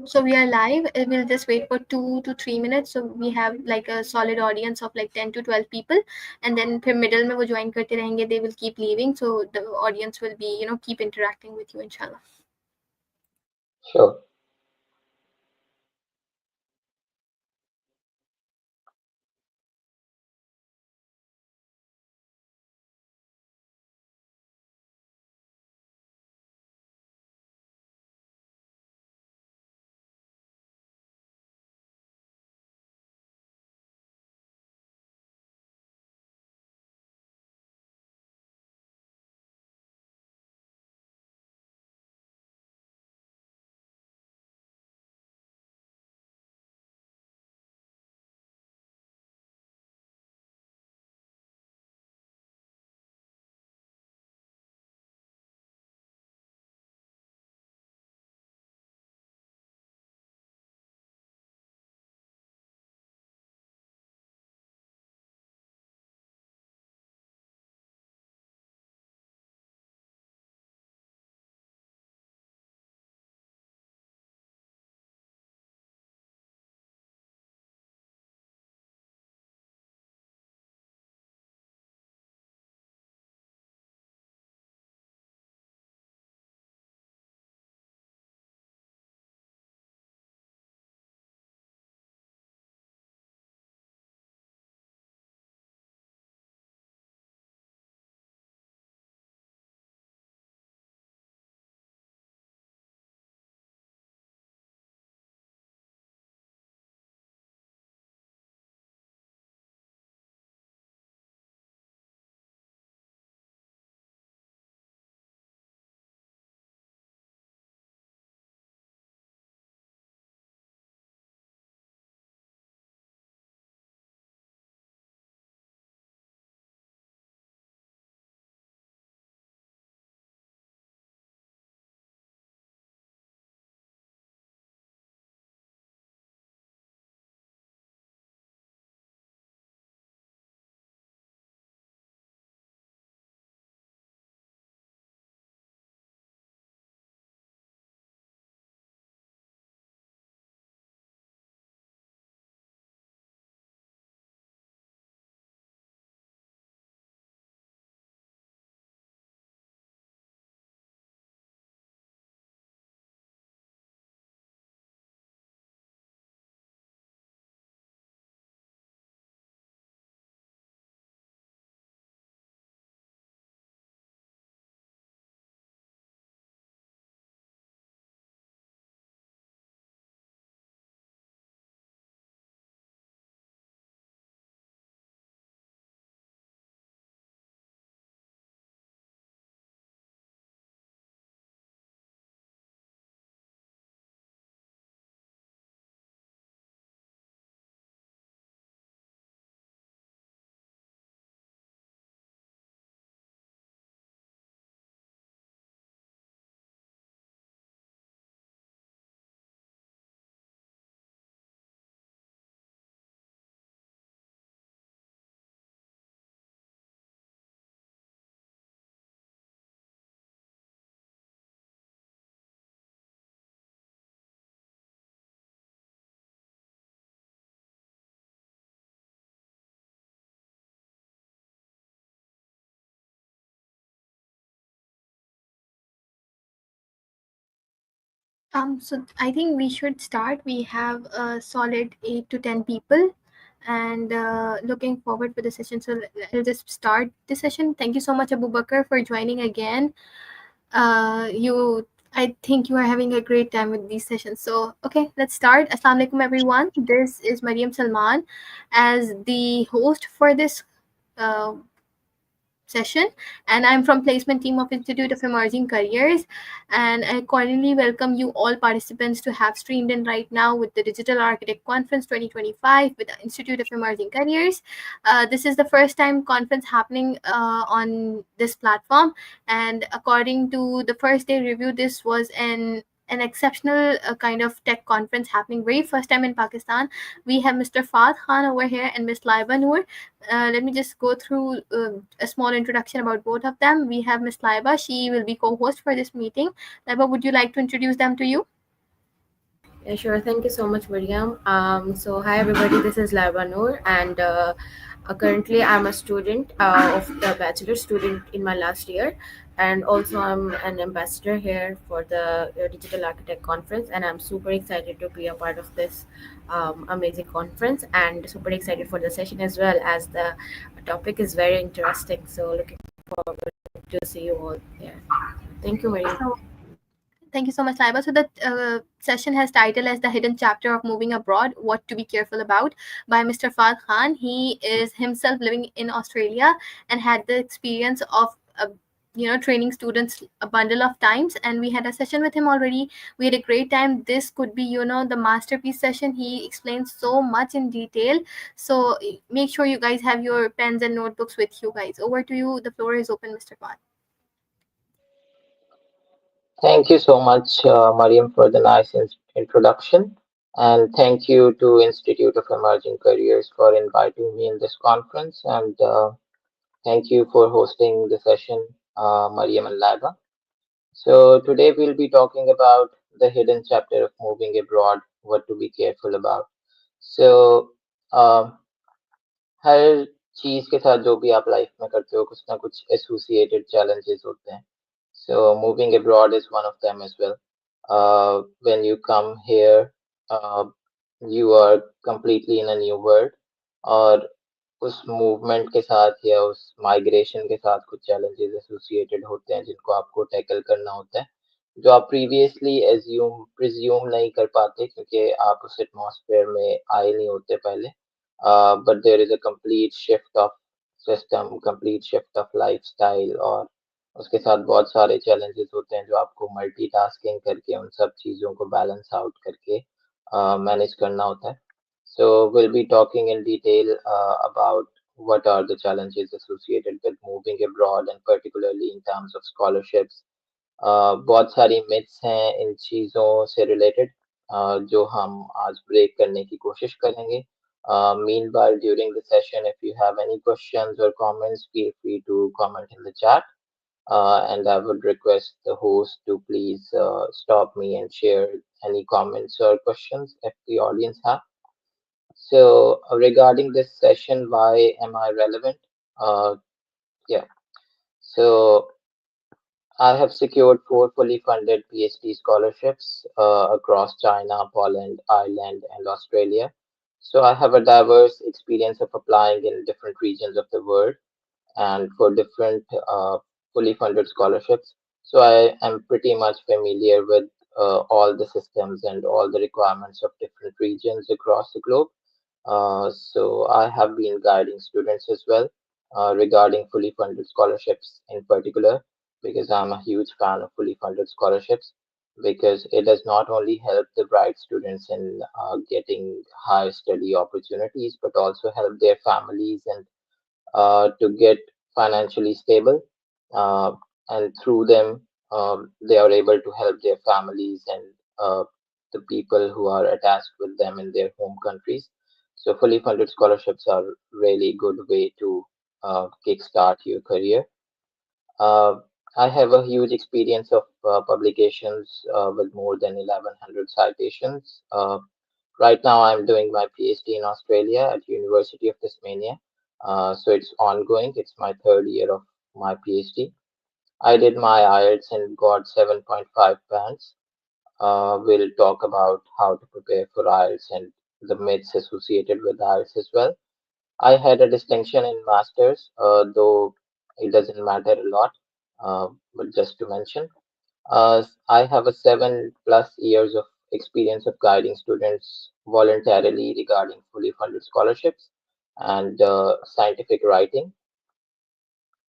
So we are live. We'll just wait for 2 to 3 minutes. So we have like a solid audience of like 10 to 12 people, and then फिर middle में वो join करते रहेंगे. They will keep leaving, so the audience will be keep interacting with you, inshallah. Sure. So I think we should start. We have a solid 8 to 10 people, and looking forward for the session. So I'll just start the session. Thank you so much, Abu Bakr, for joining again. I think you are having a great time with these sessions. So, okay, let's start. Assalamu alaikum, everyone. This is Mariam Salman as the host for this uh, session, and I'm from placement team of Institute of Emerging Careers, and I cordially welcome you all participants to have streamed in right now with the Digital Architect Conference 2025 with the Institute of Emerging Careers. This is the first time conference happening on this platform, and according to the first day review, this was an exceptional kind of tech conference happening very first time in Pakistan. We have Mr. Fahad Khan over here and Ms. Laiba Noor. Let me just go through a small introduction about both of them. We have Miss Laiba. She will be co-host for this meeting. Laiba, would you like to introduce them to you? Yeah, sure. Thank you so much, Miriam. So, hi everybody. This is Laiba Noor, and currently I'm a student of the bachelor student in my last year, and also I'm an ambassador here for the Digital Architect Conference, and I'm super excited to be a part of this amazing conference, and super excited for the session as well as the topic is very interesting. So, looking forward to see you all there. Thank you, Miriam. So thank you so much, Laiba. So the session has title as "The Hidden Chapter of Moving Abroad: What to Be Careful About" by Mr. Fahad Khan. He is himself living in Australia and had the experience of training students a bundle of times. And we had a session with him already. We had a great time. This could be the masterpiece session. He explains so much in detail. So make sure you guys have your pens and notebooks with you guys. Over to you. The floor is open, Mr. Fahad. Thank you so much, Mariam, for the nice introduction. And thank you to Institute of Emerging Careers for inviting me in this conference. And thank you for hosting the session, Mariam and Laiba. So today we'll be talking about the hidden chapter of moving abroad, what to be careful about. So uh, हर चीज के साथ जो भी आप life में करते हो कुछ ना कुछ एसोसिएटेड चैलेंजेस होते हैं. So moving abroad is one of them as well. When you come here, uh, you are completely in a new world. और उस मूवमेंट के साथ या उस माइग्रेशन के साथ कुछ चैलेंजेस एसोसिएटेड होते हैं जिनको आपको टैकल करना होता है जो आप प्रीवियसली एज्यूम प्रिज्यूम नहीं कर पाते क्योंकि आप उस एटमॉस्फेयर में आए नहीं होते पहले. But there is a complete shift of system, complete shift of lifestyle और उसके साथ बहुत सारे challenges होते हैं जो आपको multitasking करके उन सब चीज़ों को balance out करके manage करना होता है. So we'll be talking in detail about what are the challenges associated with moving abroad and particularly in terms of scholarships. बहुत सारी myths हैं इन चीज़ों से related जो हम आज break करने की कोशिश करेंगे. Meanwhile, during the session, if you have any questions or comments, feel free to comment in the chat. And I would request the host to please stop me and share any comments or questions if the audience have. So, regarding this session, why am I relevant? Uh, yeah. So, I have secured four fully funded PhD scholarships across China, Poland, Ireland, and Australia. So I have a diverse experience of applying in different regions of the world and for different fully funded scholarships. So I am pretty much familiar with all the systems and all the requirements of different regions across the globe. So I have been guiding students as well regarding fully funded scholarships in particular, because I'm a huge fan of fully funded scholarships, because it does not only help the bright students in getting higher study opportunities, but also help their families and to get financially stable. Uh, and through them, they are able to help their families and the people who are attached with them in their home countries. So, fully funded scholarships are really good way to kickstart your career. Uh, I have a huge experience of publications with more than 1100 citations. Right now, I'm doing my PhD in Australia at University of Tasmania. So it's ongoing. It's my third year of my PhD. I did my IELTS and got 7.5 bands. We'll talk about how to prepare for IELTS and the myths associated with IELTS as well. I had a distinction in masters, though it doesn't matter a lot. But just to mention, I have a 7+ years of experience of guiding students voluntarily regarding fully funded scholarships and scientific writing.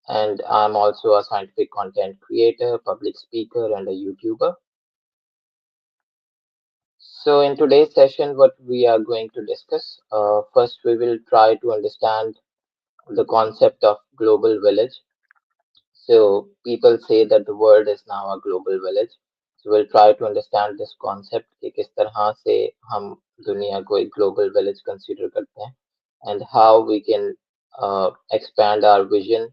And I'm also a scientific content creator, public speaker, and a YouTuber. So, in today's session, what we are going to discuss, first, we will try to understand the concept of global village. So people say that the world is now a global village. So we'll try to understand this concept कि किस तरह से हम दुनिया को एक global village consider करते हैं and how we can expand our vision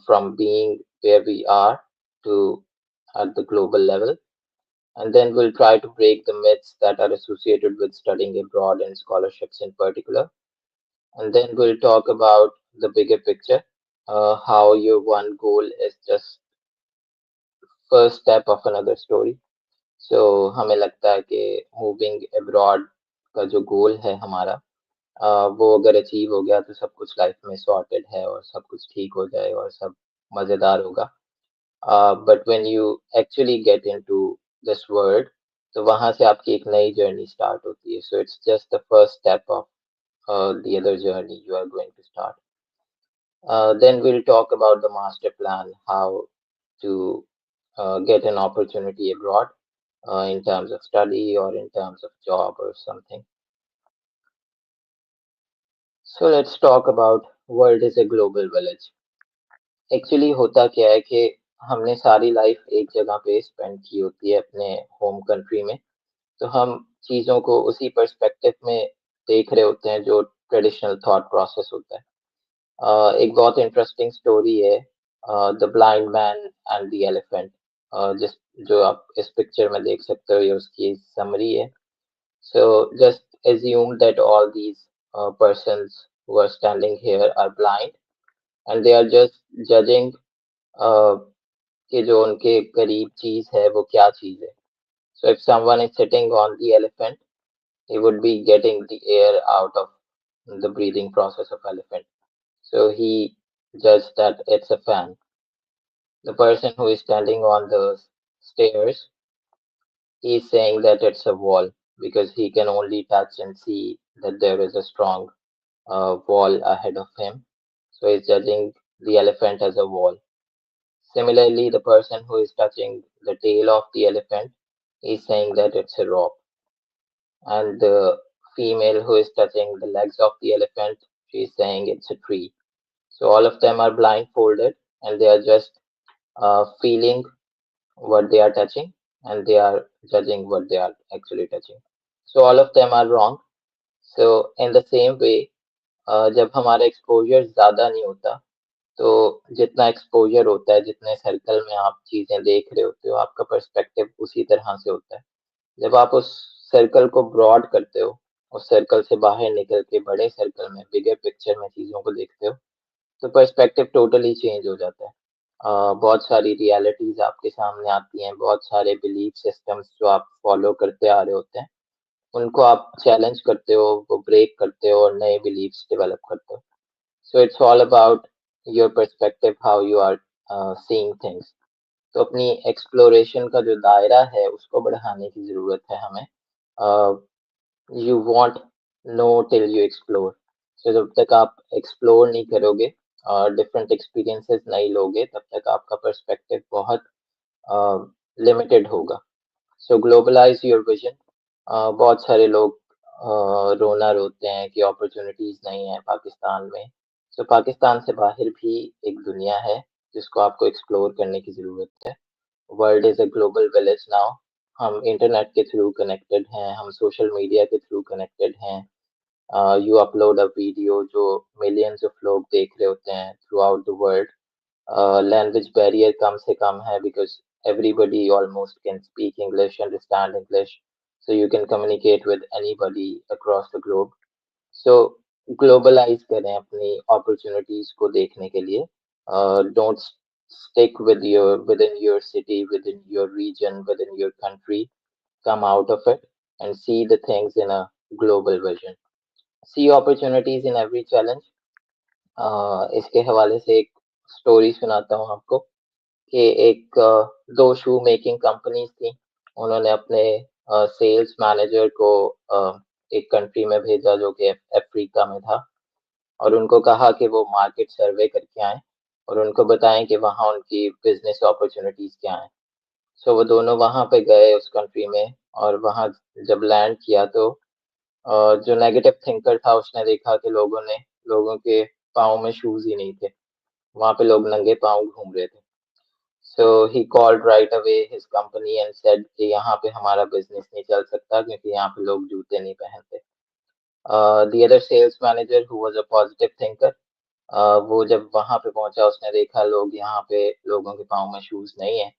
from being where we are to at the global level. And then we'll try to break the myths that are associated with studying abroad and scholarships in particular. And then we'll talk about the bigger picture, how your one goal is just first step of another story. So हमें लगता है कि moving abroad का जो गोल है हमारा, वो अगर अचीव हो गया तो सब कुछ लाइफ में सॉर्टेड है और सब कुछ ठीक हो जाए और सब मजेदार होगा. But when you actually get into this world, तो वहां से आपकी एक नई जर्नी स्टार्ट होती है. So it's just the first step of the other journey you are going to start. Then we'll talk about the master plan, how to get an opportunity abroad in terms of study or in terms of job or something. So let's talk about world is a global village. Actually होता क्या है कि हमने सारी life एक जगह पे spend की होती है अपने होम कंट्री में, तो हम चीज़ों को उसी पर्सपेक्टिव में देख रहे होते हैं जो ट्रेडिशनल थॉट प्रोसेस होता है. एक बहुत इंटरेस्टिंग स्टोरी है, the blind man and the elephant, जिस जो आप इस पिक्चर में देख सकते हो, ये उसकी समरी है. So just assume that all these persons who are standing here are blind and they are just judging uh, कि जो उनके करीब चीज है वो क्या चीज है. So if someone is sitting on the elephant, he would be getting the air out of the breathing process of elephant. So he judged that it's a fan. The person who is standing on the stairs is saying that it's a wall because he can only touch and see that there is a strong wall ahead of him. So he's judging the elephant as a wall. Similarly, the person who is touching the tail of the elephant is saying that it's a rope. And the female who is touching the legs of the elephant, she is saying it's a tree. So all of them are blindfolded and they are just feeling what they are touching and they are judging what they are actually touching. So all of them are wrong. So in the same way, जब हमारा exposure ज्यादा नहीं होता, तो जितना exposure होता है, जितने सर्कल में आप चीजें देख रहे होते हो, आपका पर्सपेक्टिव उसी तरह से होता है. जब आप उस सर्कल को ब्रॉड करते हो, उस सर्कल से बाहर निकल के बड़े सर्कल में बिगर पिक्चर में चीजों को देखते हो, तो पर्सपेक्टिव टोटली चेंज हो जाता है. बहुत सारी रियलिटीज आपके सामने आती हैं, बहुत सारे बिलीफ सिस्टम्स जो आप फॉलो करते आ रहे होते हैं, उनको आप चैलेंज करते हो, वो ब्रेक करते हो और नए बिलीफ्स डेवलप करते हो. So it's all about your perspective, how you are seeing things. तो अपनी एक्सप्लोरेशन का जो दायरा है उसको बढ़ाने की जरूरत है हमें. You won't know till you explore. So जब तक आप एक्सप्लोर नहीं करोगे और डिफरेंट एक्सपीरियंसेस नहीं लोगे, तब तक आपका पर्सपेक्टिव बहुत लिमिटेड होगा. सो ग्लोबलाइज योर विजन. बहुत सारे लोग रोना रोते हैं कि अपॉर्चुनिटीज नहीं है पाकिस्तान में. सो पाकिस्तान से बाहर भी एक दुनिया है जिसको आपको एक्सप्लोर करने की जरूरत है. World is a global village now. हम इंटरनेट के थ्रू कनेक्टेड हैं, हम सोशल मीडिया के थ्रू कनेक्टेड हैं. यू अपलोड अ वीडियो जो मिलियंस ऑफ लोग देख रहे होते हैं throughout the world. Language barrier कम से कम है because everybody almost can speak English, understand English, so you can communicate with anybody across the globe. So globalise करें अपनी अपॉर्चुनिटीज को देखने के लिए. Don't stick with your within your city, within your region, within your country. Come out of it and see the things in a global vision. See opportunities in every challenge. इसके हवाले से एक story सुनाता हूँ आपको कि एक दो शू मेकिंग कंपनीज थी. उन्होंने अपने सेल्स मैनेजर को एक कंट्री में भेजा जो कि अफ्रीका में था, और उनको कहा कि वो मार्केट सर्वे करके आए और उनको बताएं कि वहाँ उनकी बिजनेस अपॉर्चुनिटीज क्या हैं. सो वो दोनों वहाँ पे गए उस कंट्री में, और वहाँ जब लैंड किया तो जो नेगेटिव थिंकर था उसने देखा कि लोगों के पाँव में शूज ही नहीं थे. वहाँ पे लोग नंगे पाँव घूम रहे थे. So he called right away his company and said कि यहाँ पे हमारा बिजनेस नहीं चल सकता क्योंकि यहाँ पे लोग जूते नहीं पहनते. The other sales manager who was a positive thinker, वो जब वहां पे पहुंचा उसने देखा लोग यहाँ पे लोगों के पाँव में शूज नहीं है.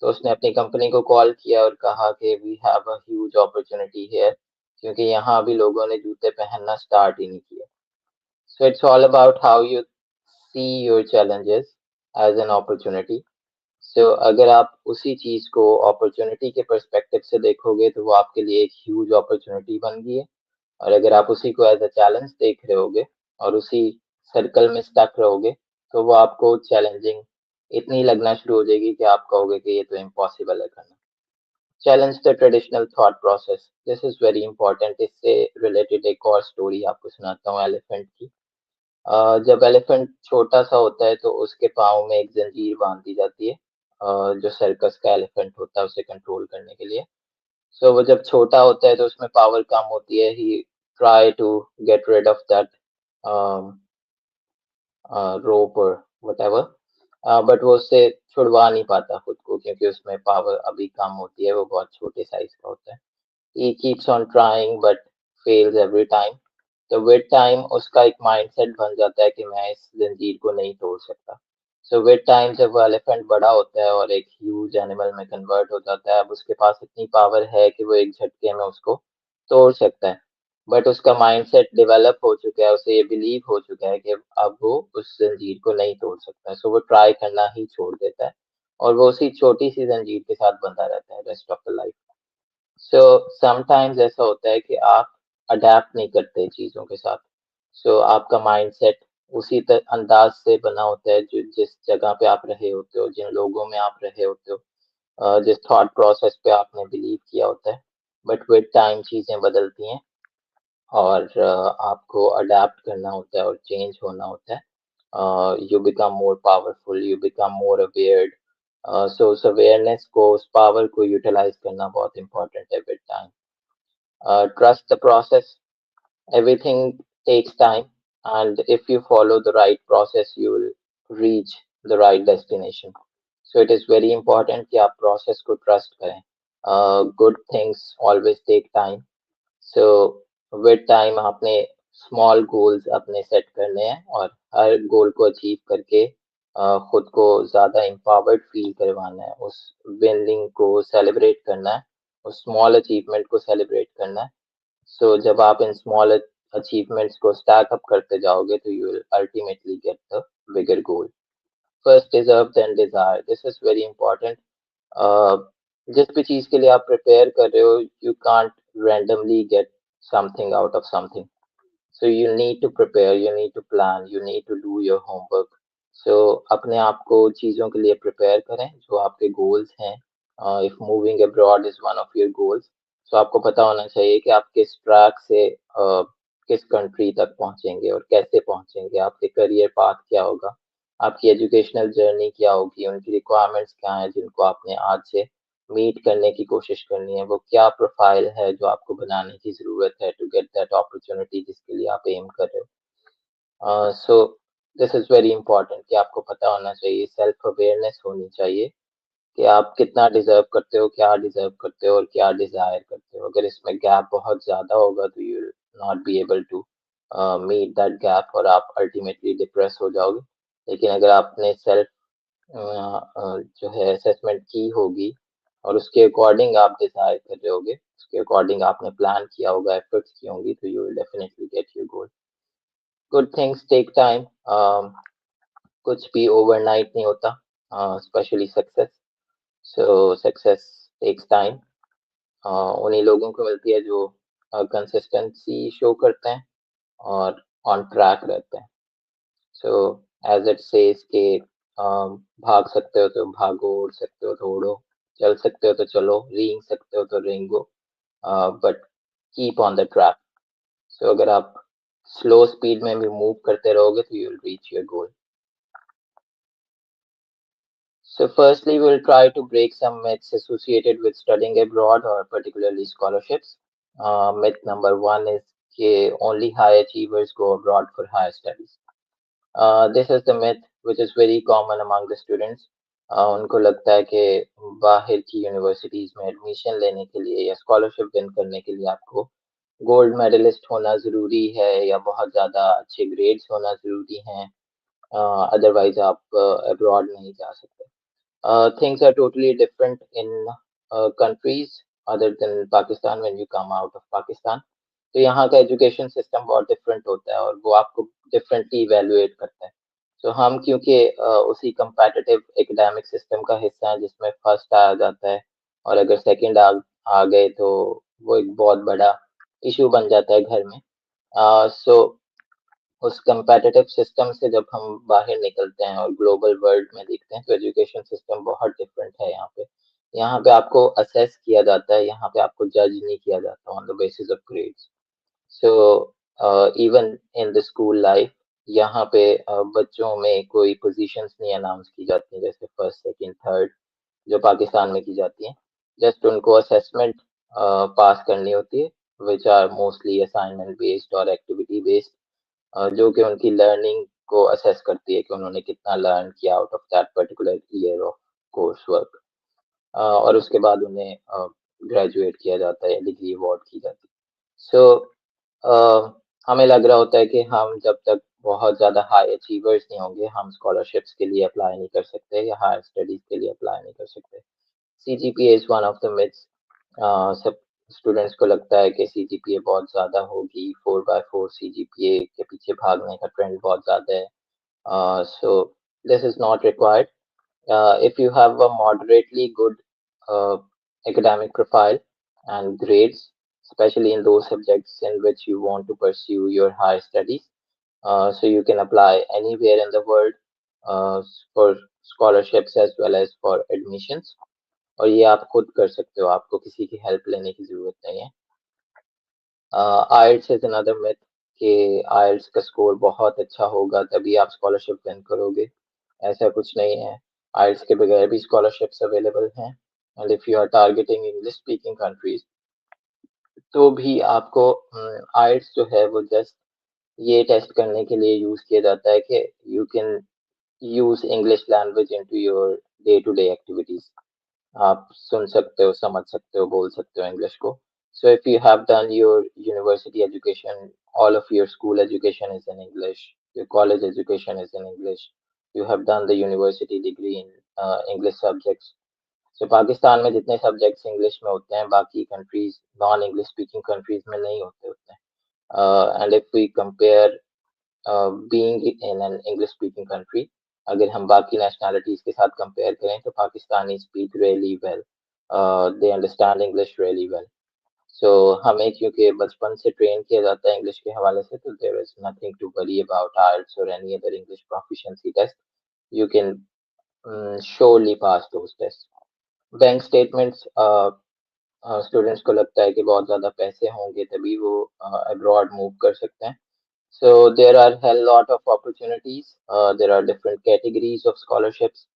तो उसने अपनी कंपनी को कॉल किया और कहा कि we have a huge opportunity here, क्योंकि यहाँ अभी लोगों ने जूते पहनना स्टार्ट ही नहीं किया। So it's all about how you see your challenges as an opportunity. So अगर आप उसी चीज को अपॉर्चुनिटी के पर्सपेक्टिव से देखोगे तो वो आपके लिए एक ह्यूज अपॉर्चुनिटी बन गई है। और अगर आप उसी को एज अ चैलेंज देख रहे होगे और उसी सर्कल में स्टक रहोगे तो वो आपको चैलेंजिंग इतनी लगना शुरू हो जाएगी कि आप कहोगे कि ये तो इम्पॉसिबल है करना। Challenge the traditional thought process, this is very important. इससे रिलेटेड एक और स्टोरी आपको सुनाता हूँ एलिफेंट की। जब एलिफेंट छोटा सा होता है तो उसके पाँव में एक जंजीर बांध दी जाती है, जो सर्कस का एलिफेंट होता है उसे कंट्रोल करने के लिए। सो वो जब छोटा होता है तो उसमें पावर कम होती है, he try to get rid of that rope और whatever, बट वो उससे छुड़वा नहीं पाता खुद को, क्योंकि उसमें पावर अभी कम होती है, वो बहुत छोटे साइज का होता है। He keeps on trying but fails every time. तो विद टाइम उसका एक माइंडसेट बन जाता है कि मैं इस जंजीर को नहीं तोड़ सकता। सो विद टाइम जब वो एलिफेंट बड़ा होता है और एक ह्यूज एनिमल में कन्वर्ट हो जाता है, अब उसके पास इतनी पावर है कि वो एक झटके में उसको तोड़ सकता है। बट उसका माइंडसेट डेवलप हो चुका है, उसे ये बिलीव हो चुका है कि अब वो उस जंजीर को नहीं तोड़ सकता, सो वो ट्राई करना ही छोड़ देता है और वो उसी छोटी सी जंजीर के साथ बंधा रहता है rest of the life. So sometimes ऐसा होता है कि आप अडेप्ट नहीं करते चीज़ों के साथ। सो आपका माइंडसेट उसी अंदाज से बना होता है जो जिस जगह पे आप रहे होते हो, जिन लोगों में आप रहे होते हो, जिस थॉट प्रोसेस पे आपने बिलीव किया होता है। बट विद टाइम चीज़ें बदलती हैं और आपको अडेप्ट करना होता है और चेंज होना होता है। You become more powerful, you become more awared. So उस अवेयरनेस को, उस पावर को यूटिलाइज करना बहुत इंपॉर्टेंट है with time. Trust the process. Everything takes time, and if you follow the right process, you will reach the right destination. So it is very important कि आप process को trust करें. Good things always take time. So with time आपने small goals अपने set करने हैं और हर गोल को अचीव करके खुद को ज़्यादा एम्पावर्ड फील करवाना है, उस विनिंग को सेलिब्रेट करना है, उस स्मॉल अचीवमेंट को सेलिब्रेट करना है। सो जब आप इन स्मॉल अचीवमेंट्स को स्टैक अप करते जाओगे तो you will ultimately get the bigger goal. First deserve then desire, this is very important. जिस भी चीज के लिए आप प्रिपेयर कर रहे हो, you can't randomly get something out of something. So you need to prepare, you need to plan, you need to do your homework. So अपने आप को चीज़ों के लिए प्रिपेयर करें जो आपके गोल्स हैं। If moving abroad is one of your goals, तो आपको पता होना चाहिए कि आप किस ट्रैक से किस कंट्री तक पहुंचेंगे और कैसे पहुंचेंगे, आपके करियर पाथ क्या होगा, आपकी एजुकेशनल जर्नी क्या होगी, उनकी रिक्वायरमेंट्स क्या हैं जिनको आपने आज से मीट करने की कोशिश करनी है, वो क्या प्रोफाइल है जो आपको बनाने की ज़रूरत है टू गेट दैट अपॉर्चुनिटी जिसके लिए आप एम कर रहे हो। So this is very important कि आपको पता होना चाहिए, सेल्फ अवेयरनेस होनी चाहिए कि आप कितना डिजर्व करते हो, क्या डिजर्व करते हो और क्या डिजायर करते हो। अगर इसमें गैप बहुत ज़्यादा होगा तो you will not be able to meet that gap और आप अल्टीमेटली डिप्रेस हो जाओगे। लेकिन अगर आपने सेल्फ जो है असेसमेंट की होगी और उसके अकॉर्डिंग आप डिसाइड कर रहे होगे, उसके अकॉर्डिंग आपने प्लान किया होगा, एफर्ट्स की होंगी, तो you will definitely get your goal. Good things take time. कुछ भी ओवरनाइट नहीं होता, specially success. So success takes time. उन्हीं लोगों को मिलती है जो कंसिस्टेंसी शो करते हैं और ऑन ट्रैक रहते हैं। सो एज इट सेज के भाग सकते हो तो भागो, उड़ सकते हो तो उड़ो, चल सकते हो तो चलो, रेंग सकते हो तो रेंगो, but keep on the track. So अगर आप स्लो स्पीड में भी मूव करते रहोगे तो you will reach your goal. So firstly, we'll try to break some myths associated with studying abroad or particularly scholarships. Myth number one is that only high achievers go abroad for higher studies. This is the myth which is very common among the students. उनको लगता है कि बाहर की universities में admission लेने के लिए या स्कॉलरशिप विन करने के लिए आपको गोल्ड मेडलिस्ट होना ज़रूरी है या बहुत ज़्यादा अच्छे ग्रेड्स होना ज़रूरी हैं, अदरवाइज आप अब्रॉड नहीं जा सकते। Things are totally different in countries other than Pakistan when you come out of Pakistan. तो यहाँ का एजुकेशन सिस्टम बहुत डिफरेंट होता है और वो आपको डिफरेंटली इवेलुएट करता है. तो हम क्योंकि उसी competitive एकेडमिक सिस्टम का हिस्सा है जिसमें फर्स्ट आया जाता है और अगर सेकंड आ गए तो वो एक बहुत बड़ा इशू बन जाता है घर में. सो उस competitive सिस्टम से जब हम बाहर निकलते हैं और ग्लोबल वर्ल्ड में देखते हैं तो एजुकेशन सिस्टम बहुत डिफरेंट है यहाँ पे. यहाँ पे आपको असेस किया जाता है, यहाँ पे आपको जज नहीं किया जाता on the basis of grades. So even in the school life यहाँ पे बच्चों में कोई पोजीशंस नहीं अनाउंस की जाती जैसे फर्स्ट सेकंड थर्ड जो पाकिस्तान में की जाती हैं. जस्ट उनको असेसमेंट पास करनी होती है which are mostly assignment based और एक्टिविटी बेस्ड, जो कि उनकी लर्निंग को असेस करती है कि उन्होंने कितना लर्न किया out of that particular year of course work. और उसके बाद उन्हें ग्रेजुएट किया जाता है, डिग्री अवार्ड की जाती है. सो हमें लग रहा होता है कि हम जब तक बहुत ज़्यादा हाई अचीवर्स नहीं होंगे हम स्कॉलरशिप्स के लिए अप्लाई नहीं कर सकते या हायर स्टडीज के लिए अप्लाई नहीं कर सकते. CGPA is one of the myths. सब स्टूडेंट्स को लगता है कि CGPA बहुत ज़्यादा होगी, 4/4 CGPA के पीछे भागने का ट्रेंड बहुत ज़्यादा है. So this is not required. If you have a moderately good uh, academic profile and grades, especially in those subjects in which you want to pursue your higher studies, so you can apply anywhere in the world for scholarships as well as for admissions. और ये आप खुद कर सकते हो, आपको किसी की हेल्प लेने की जरूरत नहीं है. आइल्स इज अनदर मिथ कि आइल्स का स्कोर बहुत अच्छा होगा तभी आप स्कॉलरशिप विन करोगे. ऐसा कुछ नहीं है. आइल्स के बगैर भी स्कॉलरशिप्स अवेलेबल हैं. And if you are targeting English speaking countries तो भी आपको आइल्स जो है वो जस्ट ये टेस्ट करने के लिए यूज किया जाता है कि you can use English language into your day to day activities. आप सुन सकते हो, समझ सकते हो, बोल सकते हो इंग्लिश को. So if you have done your university education, all of your school education is in English, your college education is in English, you have done the university degree in English subjects. So Pakistan में जितने subjects English में होते हैं बाकी countries non English speaking countries में नहीं होते उतने. And if we compare being in an English speaking country, अगर हम बाकी nationalities के साथ compare करें तो Pakistani speak really well, they understand English really well. So हमें क्योंकि बचपन से ट्रेन किया जाता है इंग्लिश के हवाले से तो there is nothing to worry about IELTS or any other English proficiency test. You can surely pass those tests. Bank statements students को लगता है कि बहुत ज़्यादा पैसे होंगे तभी वो अब्रॉड मूव कर सकते हैं. So there are hell lot of opportunities. There are different categories of scholarships.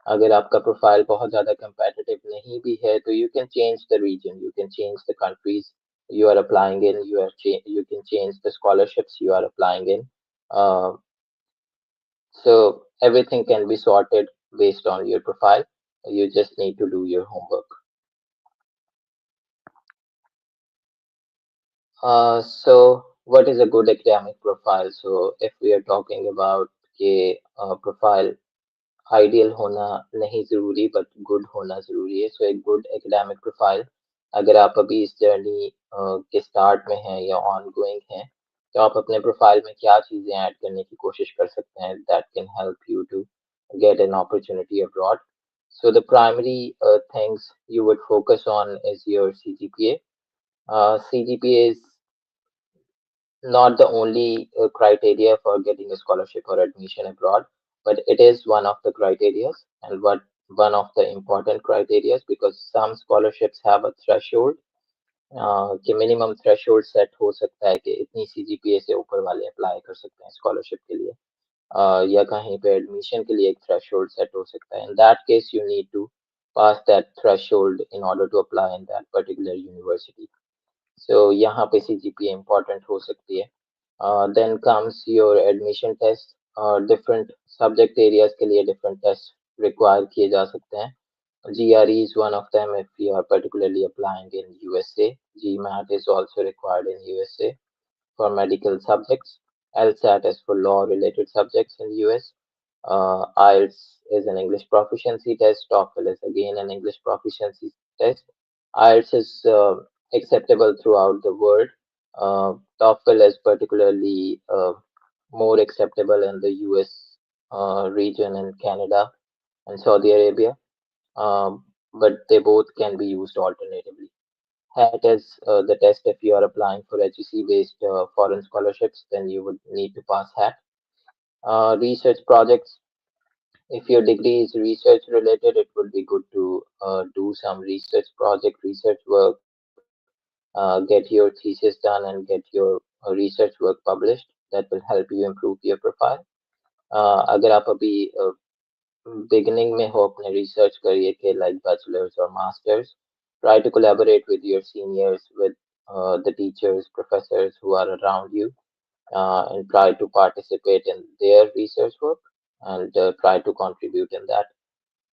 अगर आपका प्रोफाइल बहुत ज़्यादा competitive नहीं भी है तो you can change the region, you can change the countries you are applying in, you can change the scholarships you are applying in. Uh, so everything can be sorted based on your profile. You just need to do your homework. So what is a good academic profile? So if we are talking about a profile, ideal होना नहीं जरूरी but good होना जरूरी है. सो एक good academic profile, अगर आप अभी इस जर्नी के स्टार्ट में हैं या ऑन गोइंग हैं तो आप अपने प्रोफाइल में क्या चीज़ें ऐड करने की कोशिश कर सकते हैं that can help you to get an opportunity abroad. So the primary things you would focus on is your CGPA. CGPA is not the only criteria for getting a scholarship or admission abroad, but it is one of the criteria and what one of the important criteria because some scholarships have a threshold कि minimum threshold set हो सकता है कि इतनी CGPA से ऊपर वाले apply कर सकते हैं स्कॉलरशिप के लिए, या कहीं पे एडमिशन के लिए एक थ्रेशोल्ड सेट हो सकता है. In that case you need to pass that threshold in order to apply in that particular university. So यहाँ पे CGPA इम्पोर्टेंट हो सकती है. Then comes your admission test. Different subject areas के लिए different tests require किए जा सकते हैं. GRE is one of them if you are particularly applying in USA. GMAT is also required in USA for medical subjects. LSAT is for law related subjects in US. IELTS is an English proficiency test. TOEFL is again an English proficiency test. IELTS is acceptable throughout the world. TOEFL is particularly more acceptable in the US region and Canada and Saudi Arabia, but they both can be used alternatively. HAT is the test if you are applying for HEC based foreign scholarships, then you would need to pass HAT. Research projects, if your degree is research related, it would be good to do some research project, research work, get your thesis done and get your research work published. That will help you improve your profile. अगर आप अभी beginning में हो अपने research career के like bachelor's or master's, try to collaborate with your seniors, with the teachers, professors who are around you, and try to participate in their research work and try to contribute in that.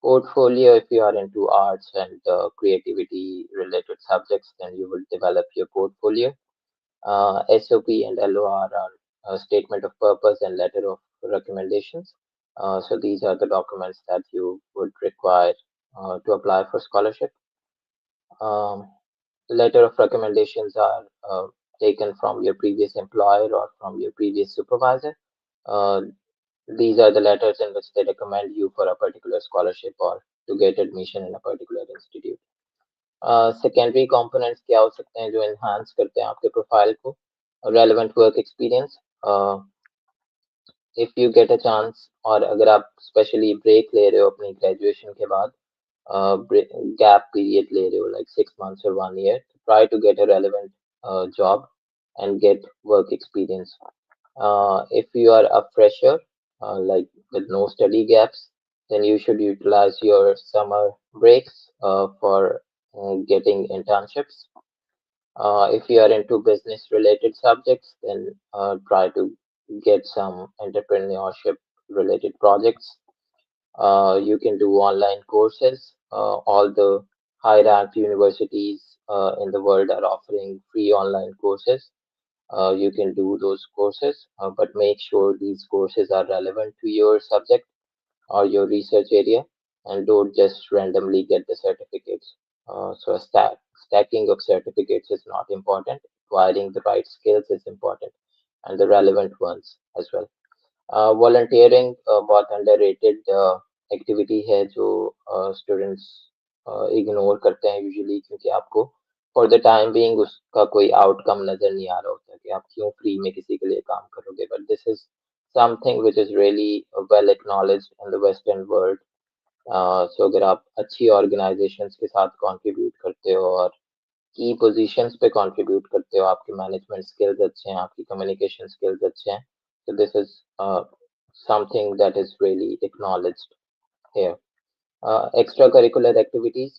Portfolio, if you are into arts and creativity related subjects, then you will develop your portfolio. SOP and LOR are a statement of purpose and letter of recommendations. So these are the documents that you would require to apply for scholarship. Um, Letter of recommendations are taken from your previous employer or from your previous supervisor. Uh, these are the letters in which they recommend you for a particular scholarship or to get admission in a particular institute. Secondary components क्या हो सकते हैं जो enhance करते हैं आपके profile को? Relevant work experience. If you get a chance और अगर आप स्पेशली ब्रेक ले रहे हो अपनी ग्रेजुएशन के बाद, gap period ले रहे हो like 6 months or 1 year, try to get a relevant job and get work experience. If you are a fresher, like with no study gaps, then you should utilize your summer breaks for getting internships. If you are into business related subjects, then try to get some entrepreneurship related projects. You can do online courses. All the high ranked universities in the world are offering free online courses. You can do those courses, but make sure these courses are relevant to your subject or your research area, and don't just randomly get the certificates. So stacking of certificates is not important. Acquiring the right skills is important, and the relevant ones as well. Volunteering बहुत underrated activity है जो students ignore करते हैं usually, क्योंकि आपको for the time being उसका कोई outcome नजर नहीं आ रहा होता कि आप क्यों फ्री में किसी के लिए काम करोगे, but this is something which is really well acknowledged in the western world. So अगर आप अच्छी ऑर्गेनाइजेशंस के साथ कंट्रीब्यूट करते हो और की पोजीशंस पे कंट्रीब्यूट करते हो, आपके मैनेजमेंट स्किल्स अच्छे हैं, आपकी कम्युनिकेशन स्किल्स अच्छे हैं, so this is something that is really acknowledged here. Extracurricular activities,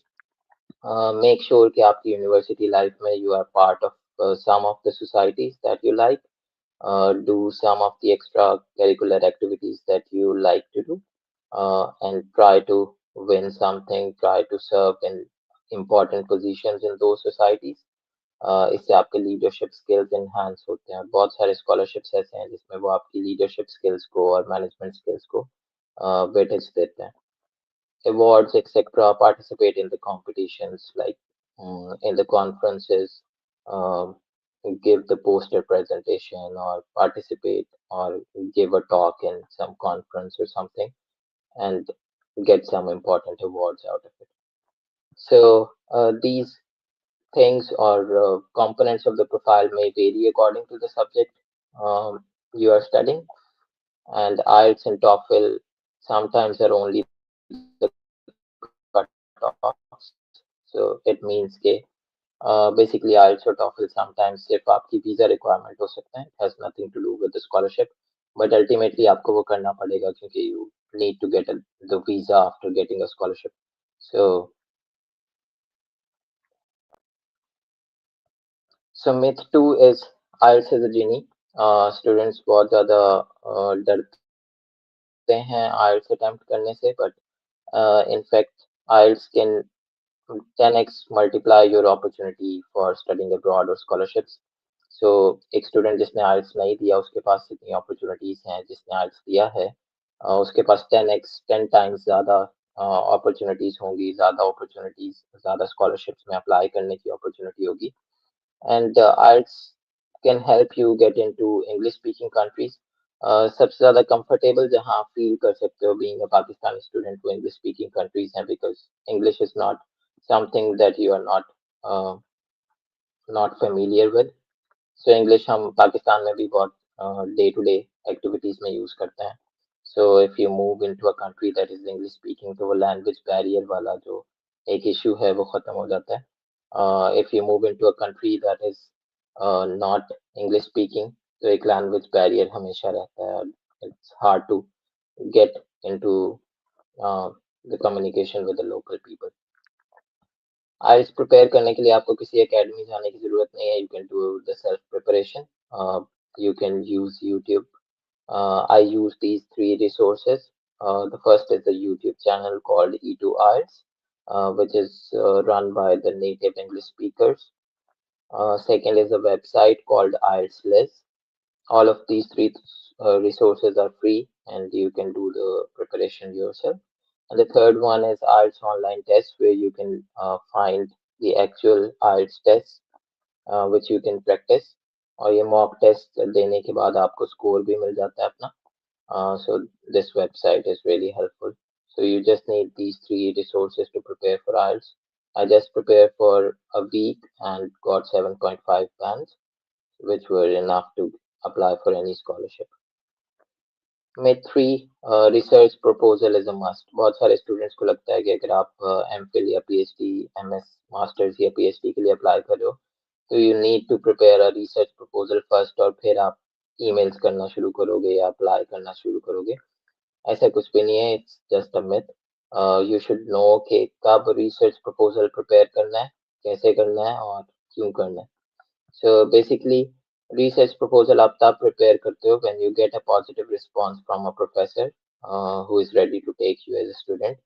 make sure कि आपकी university life में you are part of some of the societies that you like. Do some of the extracurricular activities that you like to do, and try to win something, try to serve in important positions in those societies. इससे आपके leadership skills enhance होते हैं. बहुत सारे scholarships ऐसे हैं जिसमें वो आपकी लीडरशिप स्किल्स को और मैनेजमेंट स्किल्स को वेटेज देते हैं. Awards, etc. Participate in the competitions, like in the conferences, um, give the poster presentation or participate or give a talk in some conference or something and get some important awards out of it. So these things or components of the profile may vary according to the subject you are studying, and IELTS and TOEFL sometimes are only the cutoffs. So it means that basically IELTS or TOEFL sometimes सिर्फ आपकी visa requirement हो सकते हैं. It has nothing to do with the scholarship, but ultimately आपको वो करना पड़ेगा क्योंकि you need to get the visa after getting a scholarship. So myth two is IELTS is a genie. Students बहुत ज़्यादा डरते हैं IELTS attempt करने से, but in fact IELTS can 10x multiply your opportunity for studying abroad or scholarships. So एक student जिसने IELTS नहीं दिया उसके पास इतनी opportunities हैं जिसने IELTS दिया है. उसके पास 10x 10 टाइम्स ज़्यादा अपॉर्चुनिटीज होंगी, ज़्यादा अपॉर्चुनिटीज, ज़्यादा स्कॉलरशिप्स में अप्लाई करने की अपॉर्चुनिटी होगी. And IELTS can help you get into English speaking countries. सबसे ज़्यादा कंफर्टेबल जहाँ आप फील कर सकते हो being a Pakistani student to English speaking countries हैं, because English is not something that you are not familiar with. So English हम पाकिस्तान में भी बहुत डे टू डे एक्टिविटीज में यूज करते हैं. So if you move into a country that is English speaking, तो वो लैंग्वेज बैरियर वाला जो एक इशू है वो खत्म हो जाता है. If you move into a country that is not English speaking, तो एक लैंग्वेज बैरियर हमेशा रहता है. It's hard to get into the communication with the local people. IELTS prepare करने के लिए आपको किसी एकेडमी जाने की जरूरत नहीं है. You can do the self preparation. You can use YouTube. I use these three resources. The first is the YouTube channel called E2IELTS, which is run by the native English speakers. Second is a website called IELTS List. All of these three resources are free and you can do the preparation yourself. And the third one is IELTS online test, where you can find the actual IELTS test which you can practice. और ये mock test देने के बाद आपको score भी मिल जाता है अपना. So this website is really helpful. So you just need these three resources to prepare for IELTS. I just prepared for a week and got 7.5 bands, which were enough to apply for any scholarship. Myth 3, research proposal is a must. बहुत सारे students को लगता है कि अगर आप MPhil या PhD, MS, masters या पीएचडी के लिए अप्लाई कर रहे हो, तो you need to prepare a research proposal first, और फिर आप ईमेल्स करना शुरू करोगे या अप्लाई करना शुरू करोगे. ऐसा कुछ भी नहीं है. It's just a myth. You should know कि कब रिसर्च प्रपोजल प्रिपेयर करना है, कैसे करना है और क्यों करना है. So basically, research proposal आप तब prepare करते हो when you get a positive response from a professor who is ready to take you as a student.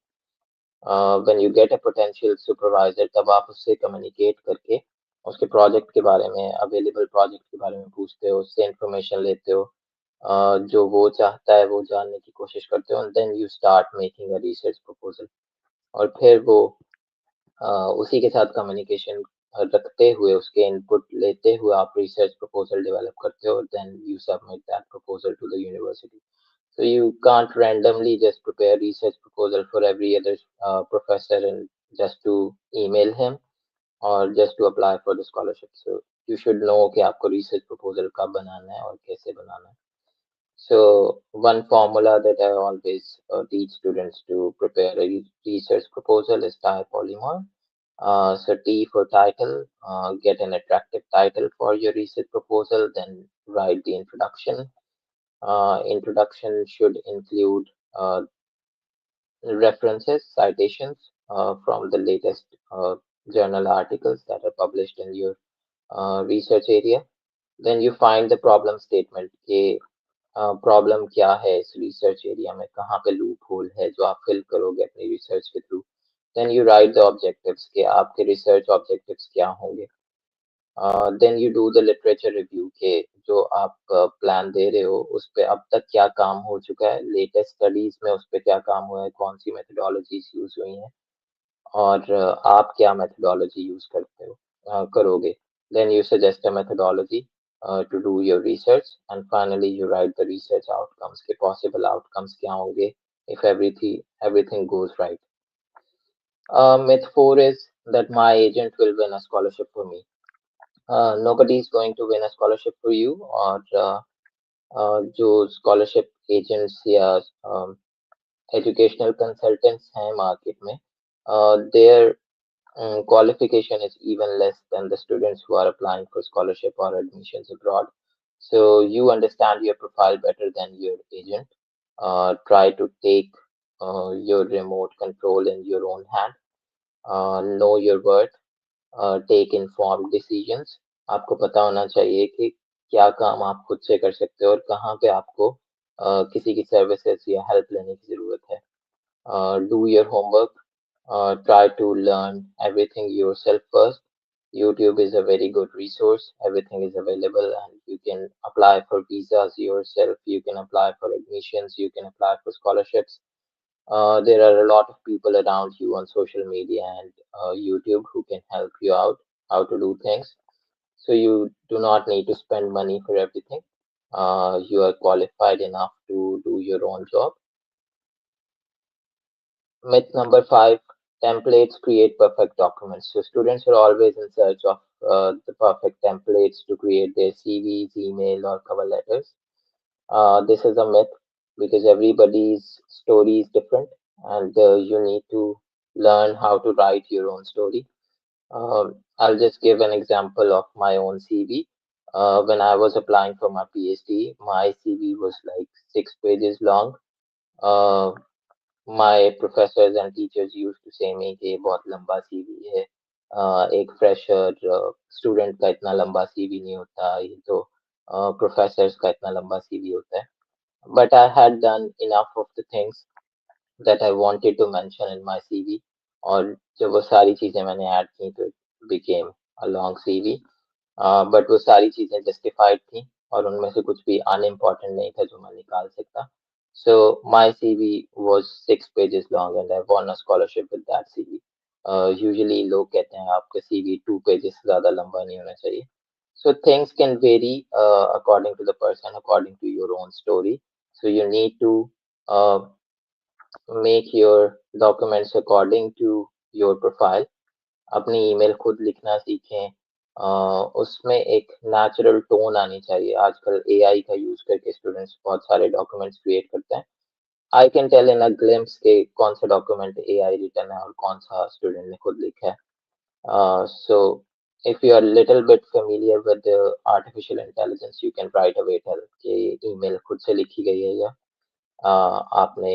When you get a potential supervisor, तब आप उससे communicate करके उसके project के बारे में, available project के बारे में पूछते हो, उससे information लेते हो. जो वो चाहता है वो जानने की कोशिश करते हो, and then you start making a research proposal. और फिर वो उसी के साथ कम्युनिकेशन रखते हुए, उसके इनपुट लेते हुए आप रिसर्च प्रपोजल डेवलप करते हो. Then you submit that proposal to the university. So you can't randomly just prepare research proposal for every other professor and just to email him or just to apply for the scholarship. So you should know कि आपको research proposal कब बनाना है और कैसे बनाना है. So one formula that I always teach students to prepare a research proposal is polymer. So T for title, get an attractive title for your research proposal, then write the introduction. Introduction should include references, citations from the latest journal articles that are published in your research area. Then you find the problem statement. Problem क्या है इस research area में, कहाँ पे loop hole है जो आप fill करोगे अपनी रिसर्च के through. Then you write the objectives के आपके रिसर्च ऑब्जेक्टिव्स क्या होंगे. Then you do the literature review के जो आप प्लान दे रहे हो उस पे अब तक क्या काम हो चुका है, लेटेस्ट स्टडीज में उस पे क्या काम हुआ है, कौन सी मेथडोलॉजीज यूज हुई हैं, और आप क्या मेथडोलॉजी यूज करते हो करोगे. Then you suggest a methodology to do your research, and finally you write the research outcomes के possible outcomes क्या होंगे if everything goes right. Myth 4 is that my agent will win a scholarship for me. Nobody is going to win a scholarship for you. और जो scholarship agents या educational consultants हैं market में, their qualification is even less than the students who are applying for scholarship or admissions abroad. So you understand your profile better than your agent. Try to take your remote control in your own hand. Know your worth. Take informed decisions. आपको पता होना चाहिए कि क्या काम आप खुद से कर सकते हो और कहाँ पे आपको किसी की सर्विसेज या हेल्प लेने की जरूरत है. Do your homework. Try to learn everything yourself first. YouTube is a very good resource. Everything is available, and you can apply for visas yourself. You can apply for admissions. You can apply for scholarships. There are a lot of people around you on social media and YouTube who can help you out how to do things. So you do not need to spend money for everything. You are qualified enough to do your own job. Myth number five, templates create perfect documents. So students are always in search of the perfect templates to create their CVs, email, or cover letters. This is a myth because everybody's story is different, and you need to learn how to write your own story. I'll just give an example of my own CV. When I was applying for my PhD, my CV was like 6 pages long. Uh, my professors and teachers used to say me कि बहुत लंबा CV है एक fresher student का इतना लंबा CV नहीं होता ये तो प्रोफेसर्स का इतना लंबा सीवी होता है but I had done enough of the things that I wanted to mention in my CV और जब वो सारी चीजें मैंने ऐड की तो it became a long CV but वो सारी चीजें जस्टिफाइड थी और उनमें से कुछ भी अनइम्पोर्टेंट नहीं था जो मैं निकाल सकता सो माई CV was 6 pages long and I won a scholarship with that CV. Usually लोग कहते हैं आपका CV 2 pages से ज़्यादा लंबा नहीं होना चाहिए. So things can vary according to the person, according to your own story. So you need to uh, make your documents according to your profile. अपनी ईमेल खुद लिखना सीखें उसमें एक नेचुरल टोन आनी चाहिए आजकल एआई का यूज करके स्टूडेंट्स बहुत सारे डॉक्यूमेंट्स क्रिएट करते हैं I can tell in a glimpse के कौन सा डॉक्यूमेंट एआई रिटन है और कौन सा स्टूडेंट ने खुद लिखा है so if you are little bit familiar with the artificial intelligence you can right away tell कि ईमेल खुद से लिखी गई है या आपने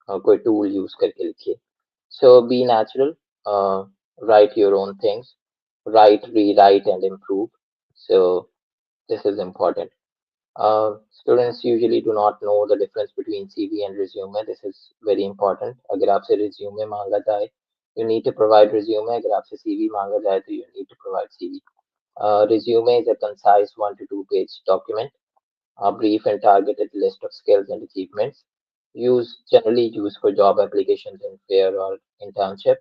कोई टूल यूज करके लिखी है. So be natural, write your own things, write, rewrite, and improve. So this is important. Students usually do not know the difference between CV and resume. This is very important. अगर आपसे resume मांगा जाए, you need to provide resume. अगर आपसे CV मांगा जाए, तो you need to provide CV. Resume is a concise 1 to 2 page document, a brief and targeted list of skills and achievements. Generally used for job applications in fair or internship.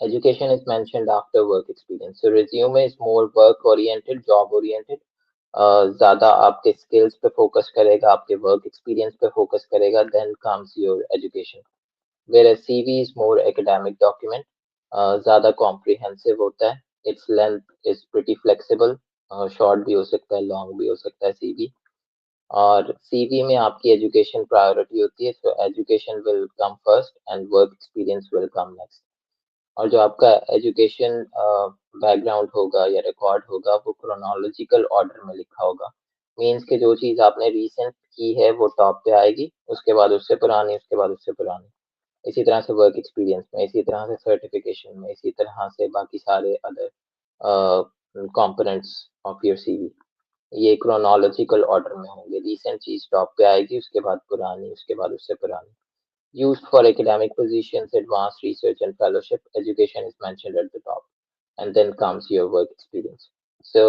Education is mentioned after work experience. So resume is more work oriented, job oriented. ज़्यादा आपके skills पे focus करेगा, आपके work experience पे focus करेगा, then comes your education. Whereas CV is more academic document, ज़्यादा comprehensive होता है. Its length is pretty flexible, short भी हो सकता है, long भी हो सकता है CV. और CV में आपकी education priority होती है, so education will come first and work experience will come next. और जो आपका एजुकेशन बैकग्राउंड होगा या रिकॉर्ड होगा वो क्रोनोलॉजिकल ऑर्डर में लिखा होगा मीन्स के जो चीज़ आपने रिसेंट की है वो टॉप पे आएगी उसके बाद उससे पुरानी उसके बाद उससे पुरानी इसी तरह से वर्क एक्सपीरियंस में इसी तरह से सर्टिफिकेशन में इसी तरह से बाकी सारे other components of your CV ये क्रोनोलॉजिकल ऑर्डर में होंगे रिसेंट चीज़ टॉप पे आएगी उसके बाद पुरानी उसके बाद उससे पुरानी used for academic positions, advanced research, and fellowship. Education is mentioned at the top, and then comes your work experience. So,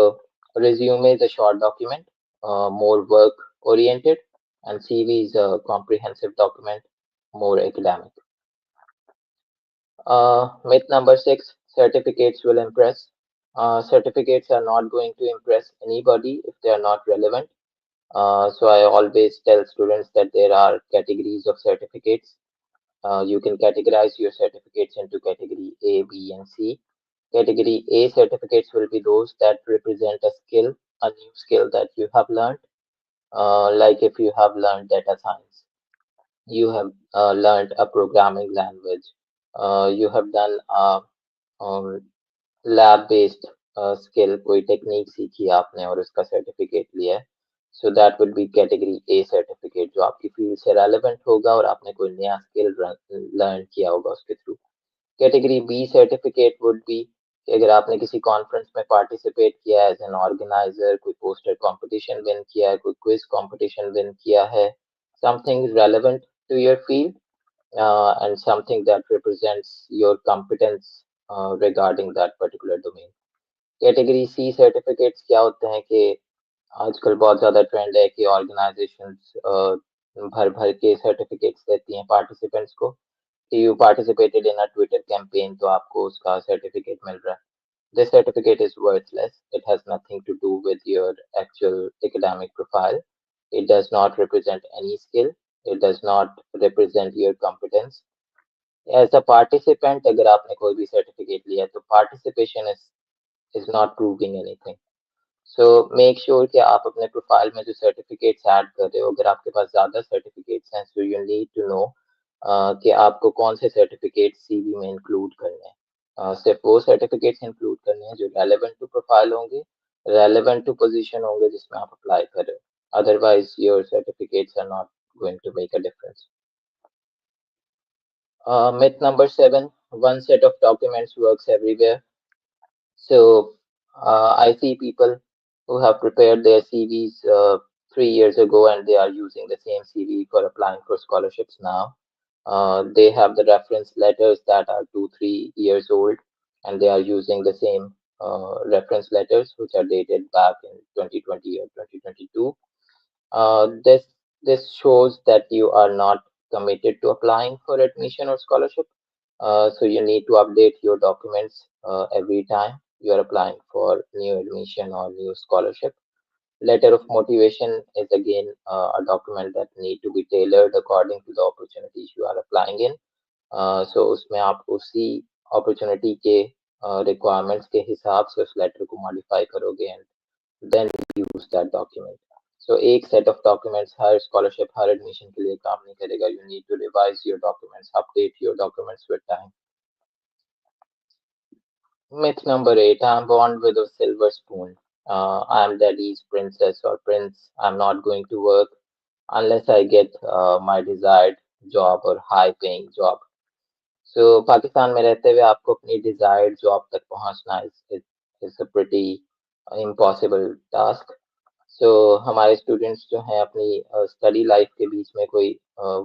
resume is a short document, more work oriented, and CV is a comprehensive document, more academic. Myth number six, certificates will impress. Certificates are not going to impress anybody if they are not relevant. So I always tell students that there are categories of certificates. You can categorize your certificates into category A, B, and C. Category A certificates will be those that represent a skill, a new skill that you have learned. Like if you have learned data science, you have learned a programming language, you have done a um, lab based skill कोई technique सीखी आपने और उसका certificate लिया है so that would be category A certificate जो आपकी field से रेलेवेंट होगा और आपने कोई नया स्किल लर्न किया होगा उसके through category B certificate would be अगर आपने किसी कॉन्फ्रेंस में पार्टिसिपेट किया है एज एन ऑर्गेनाइजर कोई पोस्टर कंपटीशन विन किया है कोई क्विज कंपटीशन विन किया है something relevant to your field and something that represents your competence regarding that particular domain. Category C certificates क्या होते हैं कि आजकल बहुत ज़्यादा ट्रेंड है कि ऑर्गेनाइजेशंस भर भर के सर्टिफिकेट्स देती हैं पार्टिसिपेंट्स को कि you participated in a Twitter campaign, तो आपको उसका सर्टिफिकेट मिल रहा है. This certificate is worthless. It has nothing to do with your actual academic profile. It does not represent any skill. It does not represent your competence. As a participant, अगर आपने कोई भी certificate लिया तो participation is not proving anything. So make sure कि आप अपने profile में जो सर्टिफिकेट्स ऐड कर रहे हो, अगर आपके पास ज़्यादा सर्टिफिकेट्स हैं, so you need to know कि आपको कौन से सर्टिफिकेट सीवी में इंक्लूड करने हैं. सिर्फ वो सर्टिफिकेट्स इंक्लूड करने हैं जो रेलेवेंट टू प्रोफाइल होंगे, रेलेवेंट टू पोजीशन होंगे जिसमें आप अप्लाई कर रहे हो. Otherwise your certificates are not going to make a difference. Myth number 7, one set of documents works everywhere. So I see people who have prepared their CVs 3 years ago and they are using the same CV for applying for scholarships now. They have the reference letters that are 2, 3 years old, and they are using the same reference letters which are dated back in 2020 or 2022. This shows that you are not committed to applying for admission or scholarship. So you need to update your documents every time you are applying for new admission or new scholarship. Letter of motivation is again a document that need to be tailored according to the opportunities you are applying in. So उसमें आप उसी opportunity के requirements के हिसाब से उस letter को modify करोगे and then use that document. So एक set of documents her scholarship her admission के लिए काम नहीं करेगा. You need to revise your documents, update your documents with time. Myth number 8, I'm born with a silver spoon. I'm daddy's princess or prince. I'm not going to work unless I get my desired job or high paying job. So Pakistan में रहते हुए आपको अपनी desired job तक पहुंचना is a pretty impossible task. सो हमारे students जो हैं अपनी स्टडी लाइफ के बीच में कोई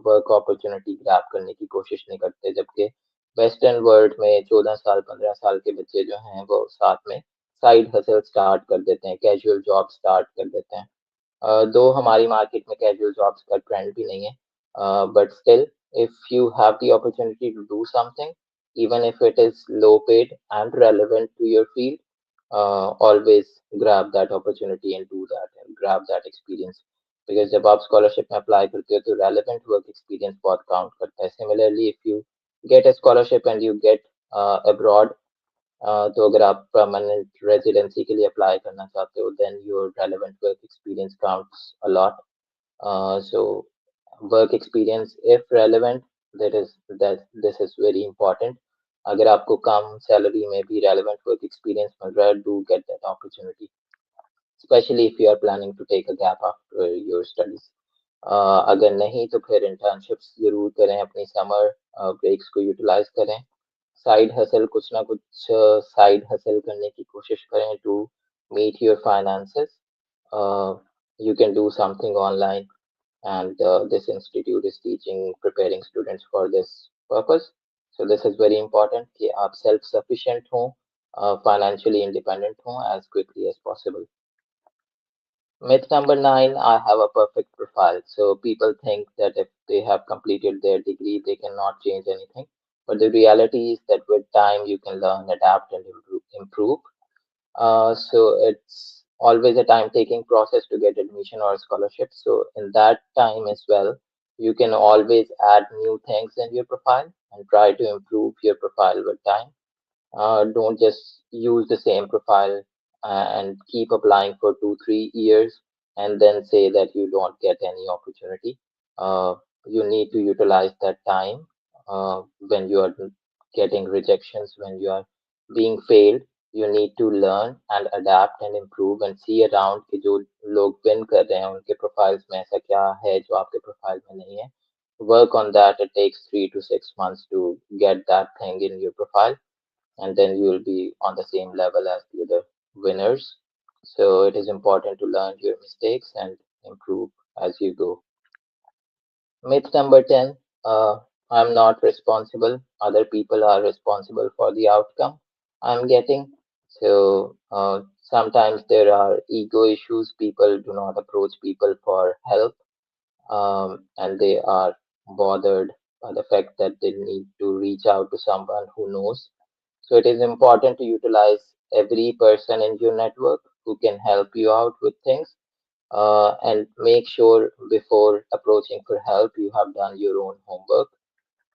वर्क अपॉर्चुनिटी ग्रैब करने की कोशिश नहीं करते, जबकि वेस्टर्न वर्ल्ड में 14 साल 15 साल के बच्चे जो हैं वो साथ में साइड हसल स्टार्ट कर देते हैं, कैजुअल जॉब स्टार्ट कर देते हैं. दो हमारी मार्केट में कैजुअल जॉब्स का ट्रेंड भी नहीं है, but still if you have the opportunity to do something, even if it is low paid and relevant to your field, always grab that opportunity and do that and grab that experience. Because जब आप scholarship में apply करते हो तो relevant work experience बहुत count करता है. Similarly, if you get a scholarship and you get abroad, तो अगर आप permanent residency के लिए apply करना चाहते हो, then your relevant work experience counts a lot. So work experience, if relevant, that this is very important. अगर आपको कम सैलरी में भी relevant work experience मिल रहा है, do get that opportunity, especially if you are planning to take a gap after your studies. अगर नहीं तो फिर internships जरूर करें, अपनी summer breaks को utilize करें. साइड हसल कुछ ना कुछ साइड हसल करने की कोशिश करें to meet your finances. You can do something online, and this institute is teaching preparing students for this purpose. So this is very important कि आप self sufficient हों, financially independent हों as quickly as possible. Myth number 9, I have a perfect profile. So people think that if they have completed their degree, they cannot change anything. But the reality is that with time, you can learn, adapt, and improve. So it's always a time-taking process to get admission or scholarship. So in that time as well, you can always add new things in your profile and try to improve your profile with time. Don't just use the same profile and keep applying for 2, 3 years and then say that you don't get any opportunity. You need to utilize that time when you are getting rejections, when you are being failed. You need to learn and adapt and improve and see around कि जो लोग win कर रहे हैं उनके profiles में ऐसा क्या है जो आपके profile में नहीं है. Work on that. It takes 3 to 6 months to get that thing in your profile, and then you will be on the same level as the other winners. So it is important to learn your mistakes and improve as you go. Myth number 10, I'm not responsible. Other people are responsible for the outcome I'm getting. So sometimes there are ego issues. People do not approach people for help, and they are bothered by the fact that they need to reach out to someone who knows. So it is important to utilize every person in your network who can help you out with things, and make sure before approaching for help you have done your own homework.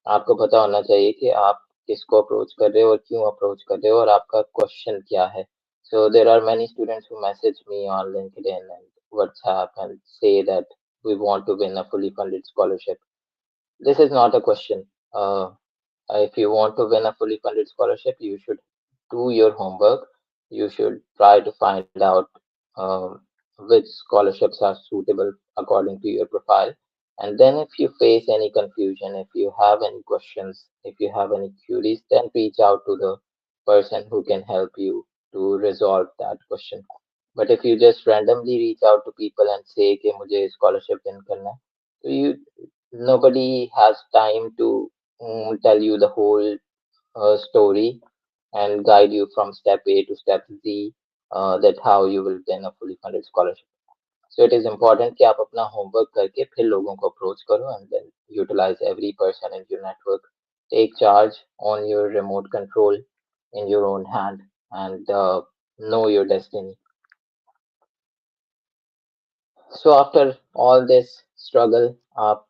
आपको पता होना चाहिए कि आप किसको approach कर रहे हो और क्यों अप्रोच कर रहे हो और आपका क्वेश्चन क्या है. So there are many students who message me on LinkedIn and WhatsApp and say that we want to win a fully funded scholarship. This is not a question. If you want to win a fully funded scholarship, you should do your homework. You should try to find out um, which scholarships are suitable according to your profile. And then, if you face any confusion, if you have any questions, if you have any queries, then reach out to the person who can help you to resolve that question. But if you just randomly reach out to people and say कि मुझे scholarship win करना है, so nobody has time to tell you the whole story and guide you from step A to step Z, that how you will win a fully funded scholarship. So it is important कि आप अपना homework करके फिर लोगों को approach करो and then utilize every person in your network. Take charge on your remote control in your own hand and know your destiny. So after all this struggle, आप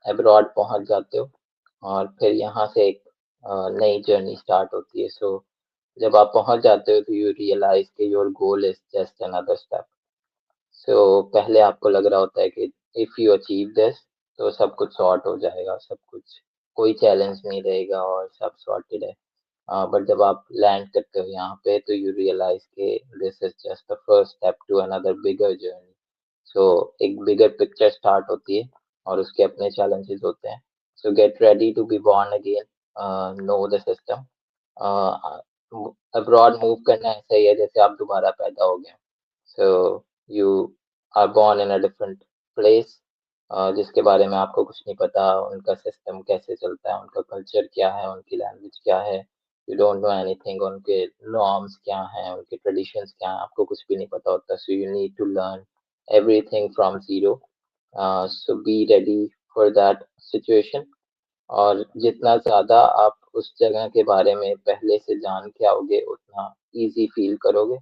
abroad पहुंच जाते हो और फिर यहाँ से एक नई जर्नी स्टार्ट होती है. सो जब आप पहुंच जाते हो तो यू रियलाइज कि your goal is just another step. So पहले आपको लग रहा होता है कि इफ यू अचीव दिस तो सब कुछ सॉर्ट हो जाएगा, सब कुछ, कोई चैलेंज नहीं रहेगा और सब सॉर्टेड है. बट जब आप लैंड करते हो यहाँ पे तो यू रियलाइज कि this is just the first step to another bigger journey. So एक बिगर पिक्चर स्टार्ट होती है और उसके अपने चैलेंजेस होते हैं. So get ready to be born again. Know the system. Abroad move करना ऐसा ही है जैसे आप दोबारा पैदा हो गए. So you are born in a different place, जिसके बारे में आपको कुछ नहीं पता, उनका सिस्टम कैसे चलता है, उनका कल्चर क्या है, उनकी लैंग्वेज क्या है. You don't know anything. उनके नॉर्म्स क्या हैं, उनके ट्रेडिशंस क्या हैं, आपको कुछ भी नहीं पता होता. So you need to learn everything from zero. So be ready for that situation. और जितना ज़्यादा आप उस जगह के बारे में पहले से जान के आओगे उतना easy feel करोगे.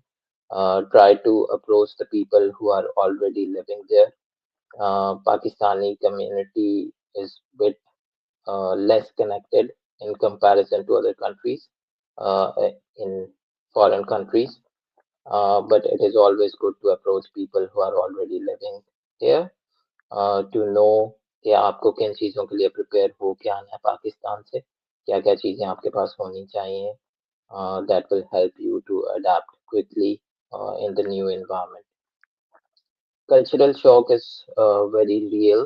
Try to approach the people who are already living there. Pakistani community is bit less connected in comparison to other countries, in foreign countries. But it is always good to approach people who are already living here, to know कि आपको किन चीज़ों के लिए prepare हो के आना है पाकिस्तान से, क्या क्या चीज़ें आपके पास होनी चाहिए, that will help you to adapt quickly in the new environment. Cultural shock is very real.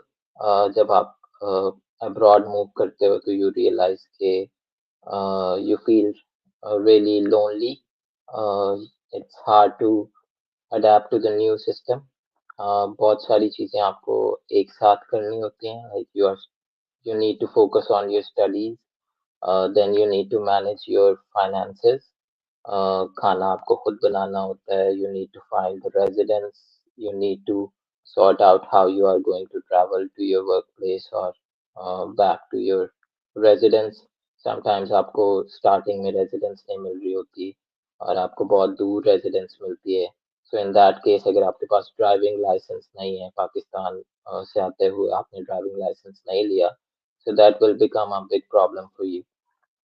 जब आप abroad move करते हो तो you realize कि you feel really lonely. uh, it's hard to adapt to the new system. बहुत सारी चीजें आपको एक साथ करनी होती हैं. Like you need to focus on your studies, then you need to manage your finances. खाना आपको खुद बनाना होता है. You need to find the residence. You need to sort out how you are going to travel to your workplace or back to your residence. Sometimes आपको starting में residence नहीं मिल रही होती और आपको बहुत दूर residence मिलती है. So in that case, अगर आपके पास ड्राइविंग लाइसेंस नहीं है, पाकिस्तान से आते हुए आपने ड्राइविंग लाइसेंस नहीं लिया, so that will become a big problem for you.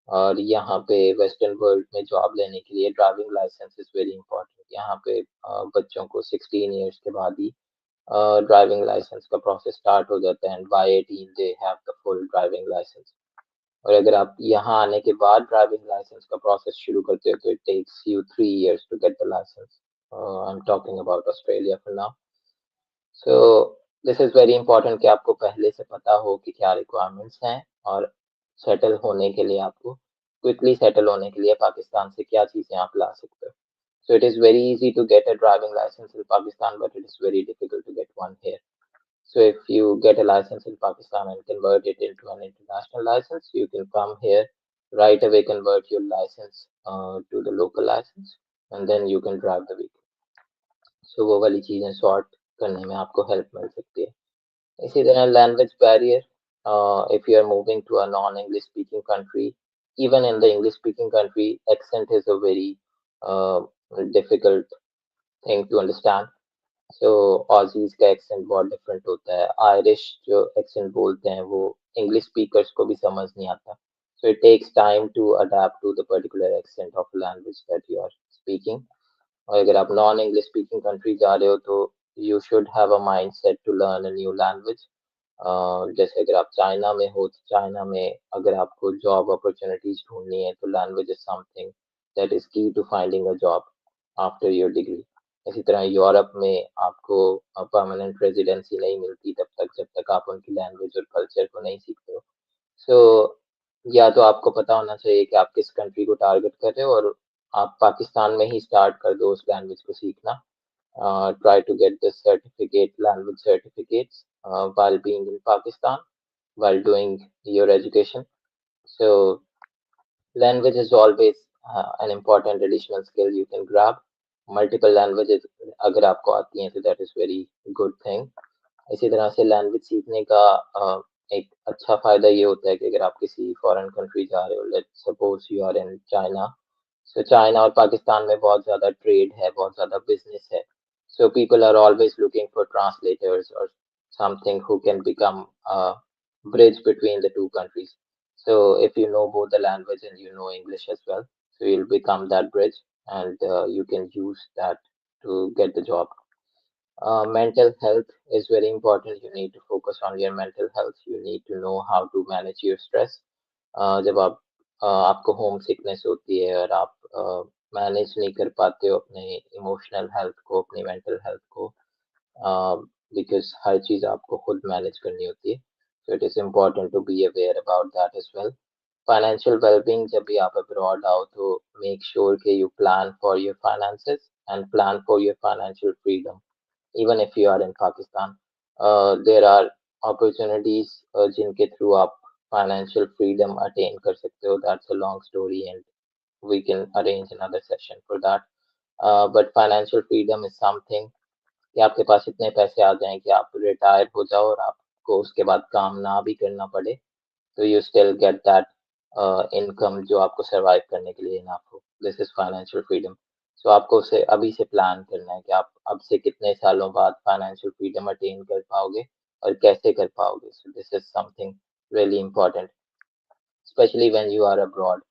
और यहाँ पे वेस्टर्न वर्ल्ड में जॉब लेने के लिए driving licence is very important. यहाँ पे बच्चों को 16 ईयर्स के बाद ही ड्राइविंग लाइसेंस का प्रोसेस स्टार्ट हो जाता है and by 18 they have the full driving licence. और अगर आप यहाँ आने के बाद ड्राइविंग लाइसेंस का प्रोसेस शुरू करते हो तो it takes you 3 years to get the licence. I am talking about Australia for now. So this is very important कि आपको पहले से पता हो कि क्या रिक्वायरमेंट्स हैं और सेटल होने के लिए आपको, क्विकली सेटल होने के लिए पाकिस्तान से क्या चीज़ें आप ला सकते हो. So it is very easy to get a driving license in Pakistan, but it is very difficult to get one here. So if you get a license in Pakistan and convert it into an international license, you can come here right away, convert your license to the local license, and then you can drive the vehicle. So वो वाली चीजें sort करने में आपको help मिल सकती है। इसी तरह language barrier, if you are moving to a non-English speaking country, even in the English speaking country, accent is a very uh, difficult thing to understand. So Aussies का accent बहुत different होता है, Irish जो accent बोलते हैं वो English speakers को भी समझ नहीं आता. So it takes time to adapt to the particular accent of language that you are speaking. और अगर आप नॉन इंग्लिश स्पीकिंग कंट्री जा रहे हो तो you should have a mind set to learn a new language. जैसे अगर आप चाइना में हो तो चाइना में अगर आपको जॉब अपॉर्चुनिटीज ढूंढनी है तो language is something that is key to finding a job after your degree. इसी तरह यूरोप में आपको परमानेंट रेजिडेंसी नहीं मिलती तब तक जब तक आप उनकी लैंग्वेज और कल्चर को नहीं सीखते हो। सो या तो आपको पता होना चाहिए कि आप किस कंट्री को टारगेट कर रहे हो और आप पाकिस्तान में ही स्टार्ट कर दो उस लैंग्वेज को सीखना। Try to get the certificate language certificates while being in Pakistan, while doing your education. So language is always an important additional skill you can grab. Multiple languages अगर आपको आती हैं तो that is very good thing. इसी तरह से language सीखने का एक अच्छा फायदा ये होता है कि अगर आप किसी फॉरेन कंट्री जा रहे हो, let's suppose you are in China, so China और पाकिस्तान में बहुत ज्यादा ट्रेड है, बहुत ज्यादा बिजनेस है, so people are always looking for translators और something who can become bridge between the two countries. So if you know both the language and you know English as well, so you'll become that bridge and you can use that to get the job. Mental health is very important. You need to focus on your mental health. You need to know how to manage your stress. जब आप आपको home sickness होती है और आप manage नहीं कर पाते हो अपने इमोशनल हेल्थ को, अपनी मेंटल हेल्थ को, बिकॉज हर चीज़ आपको खुद मैनेज करनी होती है. So it is important to be aware about that as well. Financial well-being, जब भी आप abroad आओ तो make sure कि you plan for your finances and plan for your financial freedom. Even if you are in Pakistan, there are opportunities जिनके through आप financial freedom attain कर सकते हो. That's a long story and we can arrange another session for that. But financial freedom is something कि आपके पास इतने पैसे आ जाएं कि आप रिटायर हो जाओ और आपको उसके बाद काम ना भी करना पड़े, तो you still get that income जो आपको सरवाइव करने के लिए इनफ हो. This is financial freedom. So आपको उसे अभी से प्लान करना है कि आप अब से कितने सालों बाद फाइनेंशियल फ्रीडम अटेन कर पाओगे और कैसे कर पाओगे. So this is something really important, specially when you are abroad.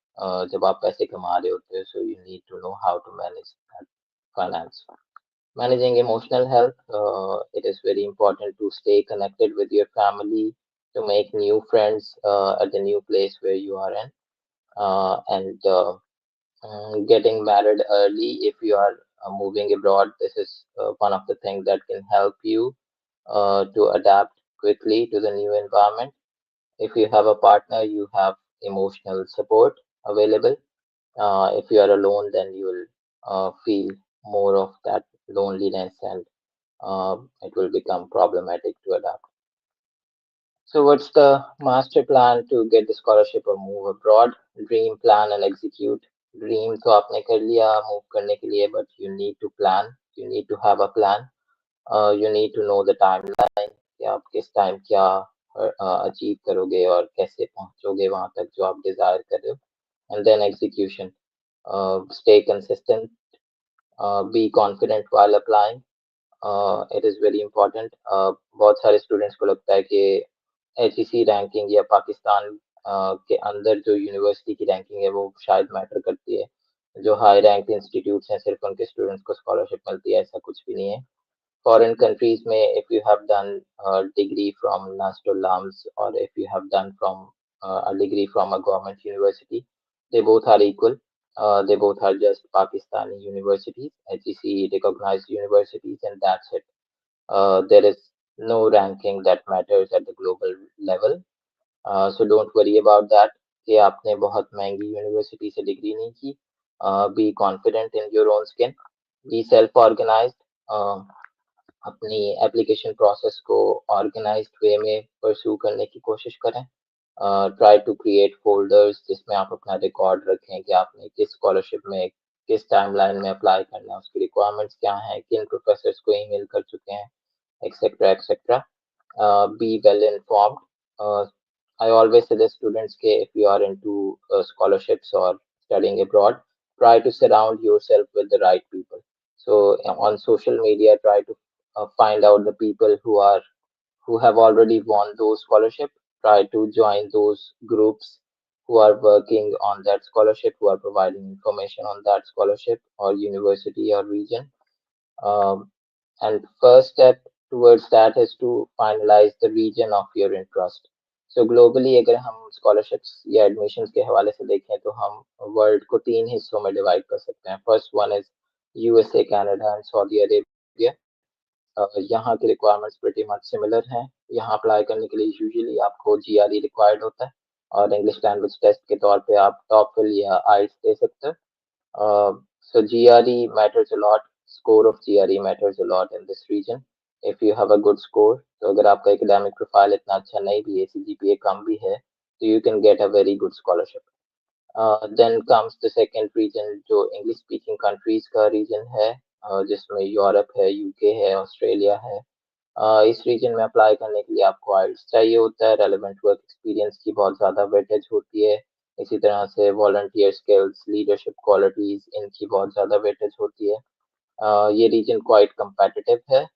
जब आप पैसे कमा रहे होते हो, so you need to know how to manage that finance. Managing emotional health, it is very important to stay connected with your family, to make new friends at the new place where you are in, and getting married early if you are moving abroad. This is one of the things that can help you to adapt quickly to the new environment. If you have a partner, you have emotional support available. If you are alone, then you will feel more of that loneliness and it will become problematic to adapt. So, what's the master plan to get the scholarship or move abroad? Dream, plan, and execute. Dream तो आपने कर लिया move करने के लिए, but you need to plan. You need to have a plan. You need to know the timeline कि आप किस टाइम क्या अचीव करोगे और कैसे पहुंचोगे वहां तक जो आप डिजायर कर रहे हो. And then execution. Stay consistent. Be confident while applying. It is very important. बहुत सारे स्टूडेंट्स को लगता है कि एचईसी रैंकिंग या पाकिस्तान के अंदर जो यूनिवर्सिटी की रैंकिंग है वो शायद मैटर करती है. जो हाई रैंक इंस्टीट्यूट्स हैं सिर्फ उनके स्टूडेंट्स को स्कॉलरशिप मिलती है, ऐसा कुछ भी नहीं है. Foreign countries may, if you have done a degree from NUST or LAMS, or if you have done from a degree from a government university, they both are equal. They both are just Pakistani universities, HEC recognized universities, and that's it. There is no ranking that matters at the global level. So don't worry about that कि आपने बहुत महंगी university से degree नहीं की. Be confident in your own skin. Be self-organized. अपनी application process को organised वे में परस्यू करने की कोशिश करें. ट्राई टू क्रिएट फोल्डर्स जिसमें आप अपना रिकॉर्ड रखें कि आपने किस स्कॉलरशिप में किस टाइमलाइन में अप्लाई करना है, उसकी रिक्वायरमेंट्स क्या हैं, किन प्रोफेसर्स को ईमेल कर चुके हैं, etcetera etcetera. Be well informed. Uh, I always suggest students that if you are into scholarships or studying abroad, try to surround yourself with the right people. So on social media, try to find out the people who have already won those scholarships. Try to join those groups who are working on that scholarship, who are providing information on that scholarship or university or region. Um, and first step towards that is to finalize the region of your interest. So globally अगर हम scholarships या admissions के हवाले से देखें तो हम world को तीन हिस्सों में डिवाइड कर सकते हैं. First one is USA, Canada and Saudi Arabia. यहाँ की रिक्वायरमेंट्स pretty much सिमिलर हैं. यहाँ अप्लाई करने के लिए यूजुअली आपको जीआरई रिक्वायर्ड होता है और इंग्लिश लैंग्वेज टेस्ट के तौर पे आप टॉफल या आइल्स दे सकते हैं. So GRE matters a lot. Score of GRE matters a lot in this region. If you have a good score, तो अगर आपका एकेडमिक प्रोफाइल इतना अच्छा नहीं भी है, CGPA कम भी है, तो you can get a very good scholarship. Then comes the second region जो इंग्लिश स्पीकिंग कंट्रीज का रीजन है, जिसमें यूरोप है, यूके है, ऑस्ट्रेलिया है. इस रीजन में अप्लाई करने के लिए आपको आइल्स चाहिए होता है. रेलेवेंट वर्क एक्सपीरियंस की बहुत ज़्यादा वेटेज होती है. इसी तरह से वॉलंटियर स्किल्स, लीडरशिप क्वालिटीज, इनकी बहुत ज़्यादा वेटेज होती है. ये रीजन क्वाइट competitive है,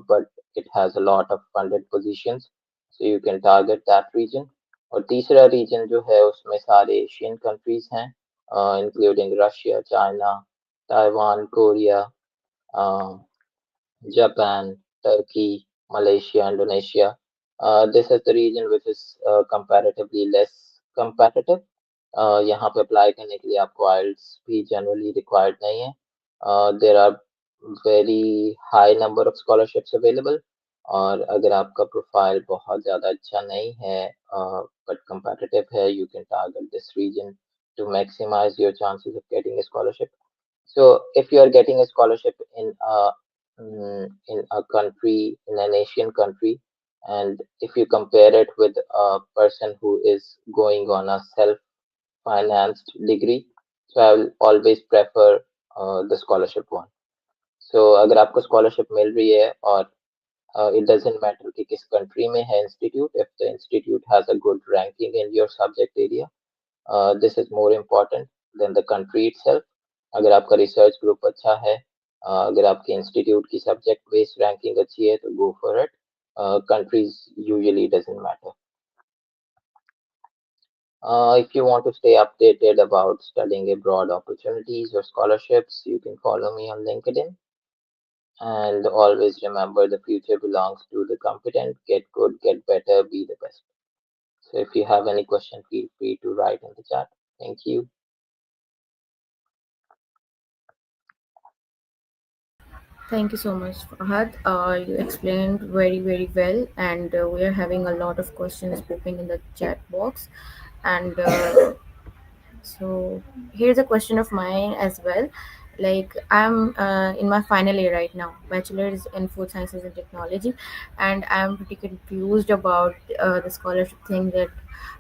but it has a lot of funded positions, so you can target that region. और तीसरा रीजन जो है उसमें सारे एशियन कंट्रीज हैं, including Russia, China, Taiwan, Korea, Japan, Turkey, Malaysia, Indonesia. This is the region which is comparatively less competitive. यहाँ पे apply करने के लिए आपको आइल्स भी जनरली रिक्वायर्ड नहीं है. There are very high number of scholarships available. और अगर आपका प्रोफाइल बहुत ज़्यादा अच्छा नहीं है बट competitive है, you can target this region to maximize your chances of getting a scholarship. So if you are getting a scholarship in a country, in an Asian country, and if you compare it with a person who is going on a self-financed degree, so I will always prefer the scholarship one. So अगर आपको scholarship मिल रही है और it doesn't matter कि किस country में है institute, if the institute has a good ranking in your subject area, this is more important than the country itself. अगर आपका रिसर्च ग्रुप अच्छा है, अगर आपके इंस्टीट्यूट की सब्जेक्ट बेस्ड रैंकिंग अच्छी है तो go for it. Countries usually doesn't matter. If you want to stay updated about studying abroad opportunities or scholarships, you can follow me on LinkedIn. And always remember the future belongs to the competent. Get good, get better, be the best. So if you have any question, feel free to write in the chat. Thank you. Thank you so much, Fahad. You explained very, very well, and we are having a lot of questions popping in the chat box. And so here's a question of mine as well. Like I'm in my final year right now, bachelor's in food sciences and technology, and I'm pretty confused about the scholarship thing. That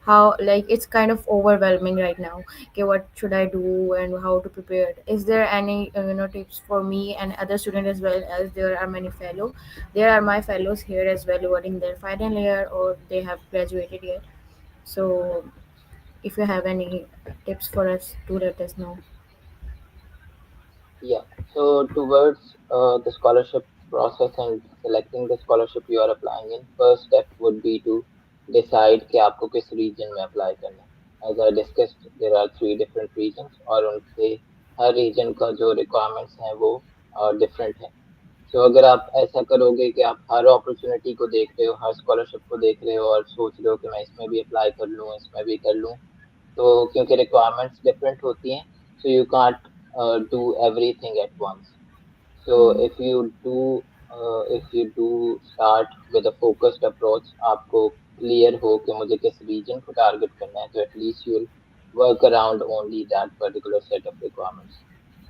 how like it's kind of overwhelming right now. Okay, what should I do and how to prepare? Is there any tips for me and other students as well, as there are many fellow? There are my fellows here as well who are in their final year or they have graduated yet. So if you have any tips for us, do let us know. Yeah. So towards the scholarship process and selecting the scholarship you are applying in, first step would be to decide कि आपको किस region में apply करना है. As I discussed, there are three different regions और उनसे हर region का जो requirements हैं वो different है. So अगर आप ऐसा करोगे कि आप हर opportunity को देख रहे हो, हर scholarship को देख रहे हो और सोच रहे हो कि मैं इसमें भी apply कर लूँ, इसमें भी कर लूँ, तो क्योंकि रिक्वायरमेंट्स डिफरेंट होती हैं, so you can't do everything at once. So if you do start with a focused approach, आपको क्लियर हो कि मुझे किस रीजन को टारगेट करना है, तो at least you will work around only that particular set of requirements.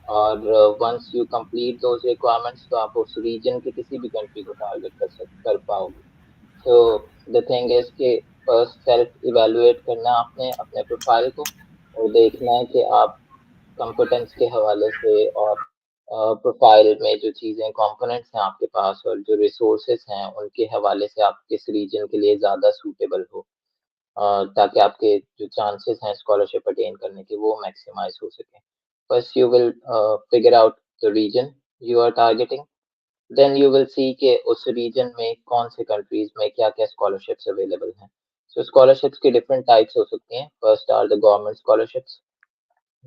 और once you complete those requirements तो आप उस रीजन के किसी भी कंट्री को टारगेट कर पाओगे. सो द थिंग इज कि फर्स्ट सेल्फ इवेलुएट करना आपने अपने प्रोफाइल को और देखना है कि आप कंपिटेंस के हवाले से और प्रोफाइल में जो चीज़ें कंपोनेंट्स हैं आपके पास और जो रिसोर्सेज हैं उनके हवाले से आप किस रीजन के लिए ज़्यादा सूटेबल हो, ताकि आपके जो चांसेस हैं स्कॉलरशिप अटेन करने के वो मैक्सिमाइज हो सके। First you will figure out the region you are targeting, then you will see कि उस रीजन में कौन से कंट्रीज में क्या क्या स्कॉलरशिप्स अवेलेबल हैं। सो स्कॉलरशिप्स की डिफरेंट टाइप्स हो सकती हैं। First are the government scholarships,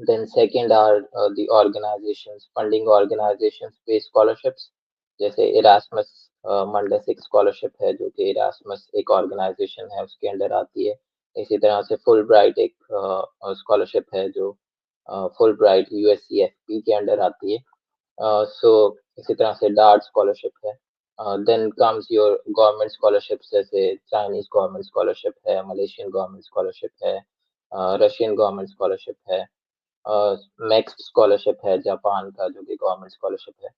then second are the organizations, funding organizations based scholarships, जैसे इरास्मस मंडे सिक्स स्कॉलरशिप है जो कि इरास्मस एक ऑर्गेनाइजेशन है उसके अंडर आती है। इसी तरह से फुल ब्राइट एक स्कॉलरशिप है जो फुल ब्राइट यूएससीएफपी के अंडर आती है। सो इसी तरह से डार्ट स्कॉलरशिप है। Then comes your government scholarships, जैसे चाइनीज गवर्नमेंट स्कॉलरशिप है, मलेशियन गवर्नमेंट स्कॉलरशिप है, रशियन गवर्नमेंट स्कॉलरशिप है, नेक्स्ट स्कॉलरशिप है जापान का जो कि गवर्नमेंट स्कॉलरशिप है।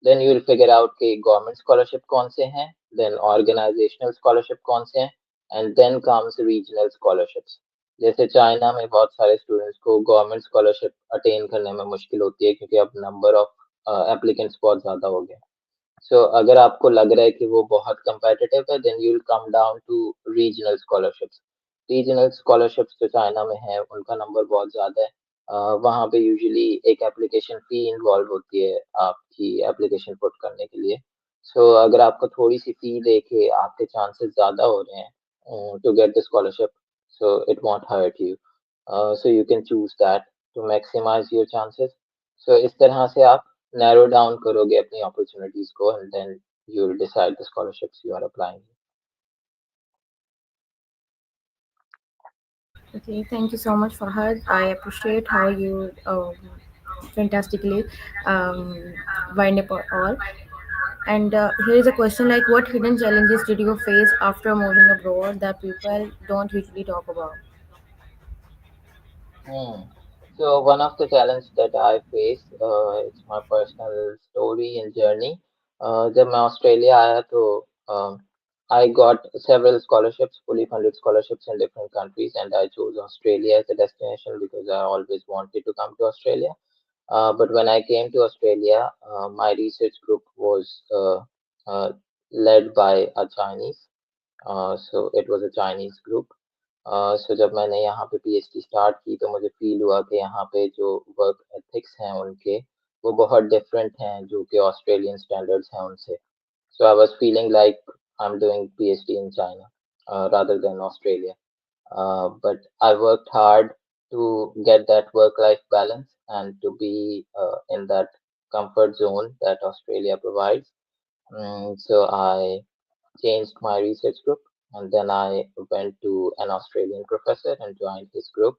Then you will figure out कि गवर्नमेंट स्कॉलरशिप कौन से हैं, देन ऑर्गेनाइजेशनल स्कॉलरशिप कौन से हैं, and then comes regional scholarships. जैसे चाइना में बहुत सारे स्टूडेंट्स को गवर्नमेंट स्कॉलरशिप अटेन करने में मुश्किल होती है क्योंकि अब नंबर ऑफ एप्लीकेंट्स बहुत ज़्यादा हो गए। सो अगर आपको लग रहा है कि वो बहुत competitive है, then you will come down to regional scholarships. Regional scholarships जो चाइना में है उनका नंबर बहुत ज़्यादा है। वहाँ पे यूजुअली एक एप्लीकेशन फ़ी इन्वॉल्व होती है आपकी एप्लीकेशन पुट करने के लिए। सो अगर आपको थोड़ी सी फ़ी देके आपके चांसेस ज़्यादा हो रहे हैं to get the scholarship, so it won't hurt you. So you can choose that to maximise your chances. So इस तरह से आप नैरो डाउन करोगे अपनी अपॉर्चुनिटीज को, and then you will decide the scholarships you are applying. Okay, thank you so much, Fahad. I appreciate how you fantastically um, wind up all. And here is a question like, what hidden challenges did you face after moving abroad that people don't usually talk about? Hmm. So one of the challenges that I face, it's my personal story and journey. जब मैं Australia आया तो I got several scholarships, fully funded scholarships in different countries, and I chose Australia as a destination because I always wanted to come to Australia. But when I came to Australia, my research group was uh, led by a Chinese. So it was a Chinese group. सो जब मैंने यहाँ पे PhD start की तो मुझे feel हुआ कि यहाँ पे जो वर्क एथिक्स हैं उनके वो बहुत डिफरेंट हैं जो कि ऑस्ट्रेलियन स्टैंडर्ड्स हैं उनसे। So I was feeling like I am doing PhD in China rather than Australia. But I worked hard to get that work-life balance and to be in that comfort zone that Australia provides. So I changed my research group, and then I went to an Australian professor and joined his group.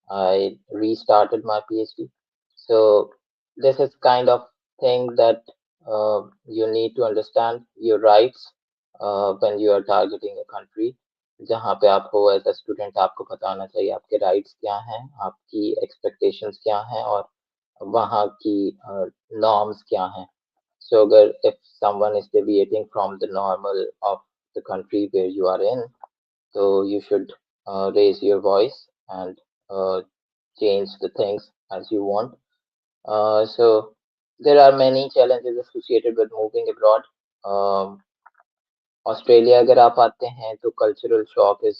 I restarted my PhD. So this is kind of thing that you need to understand your rights when you are targeting a country. जहाँ पे आप हो as a student आपको पता होना चाहिए आपके rights क्या हैं, आपकी एक्सपेक्टेशंस क्या हैं और वहाँ की नॉर्म्स क्या हैं। So if someone is deviating from the normal of the country where you are in, so you should raise your voice and uh, change the things as you want. So there are many challenges associated with moving abroad. Um, Australia अगर आप आते हैं तो cultural shock is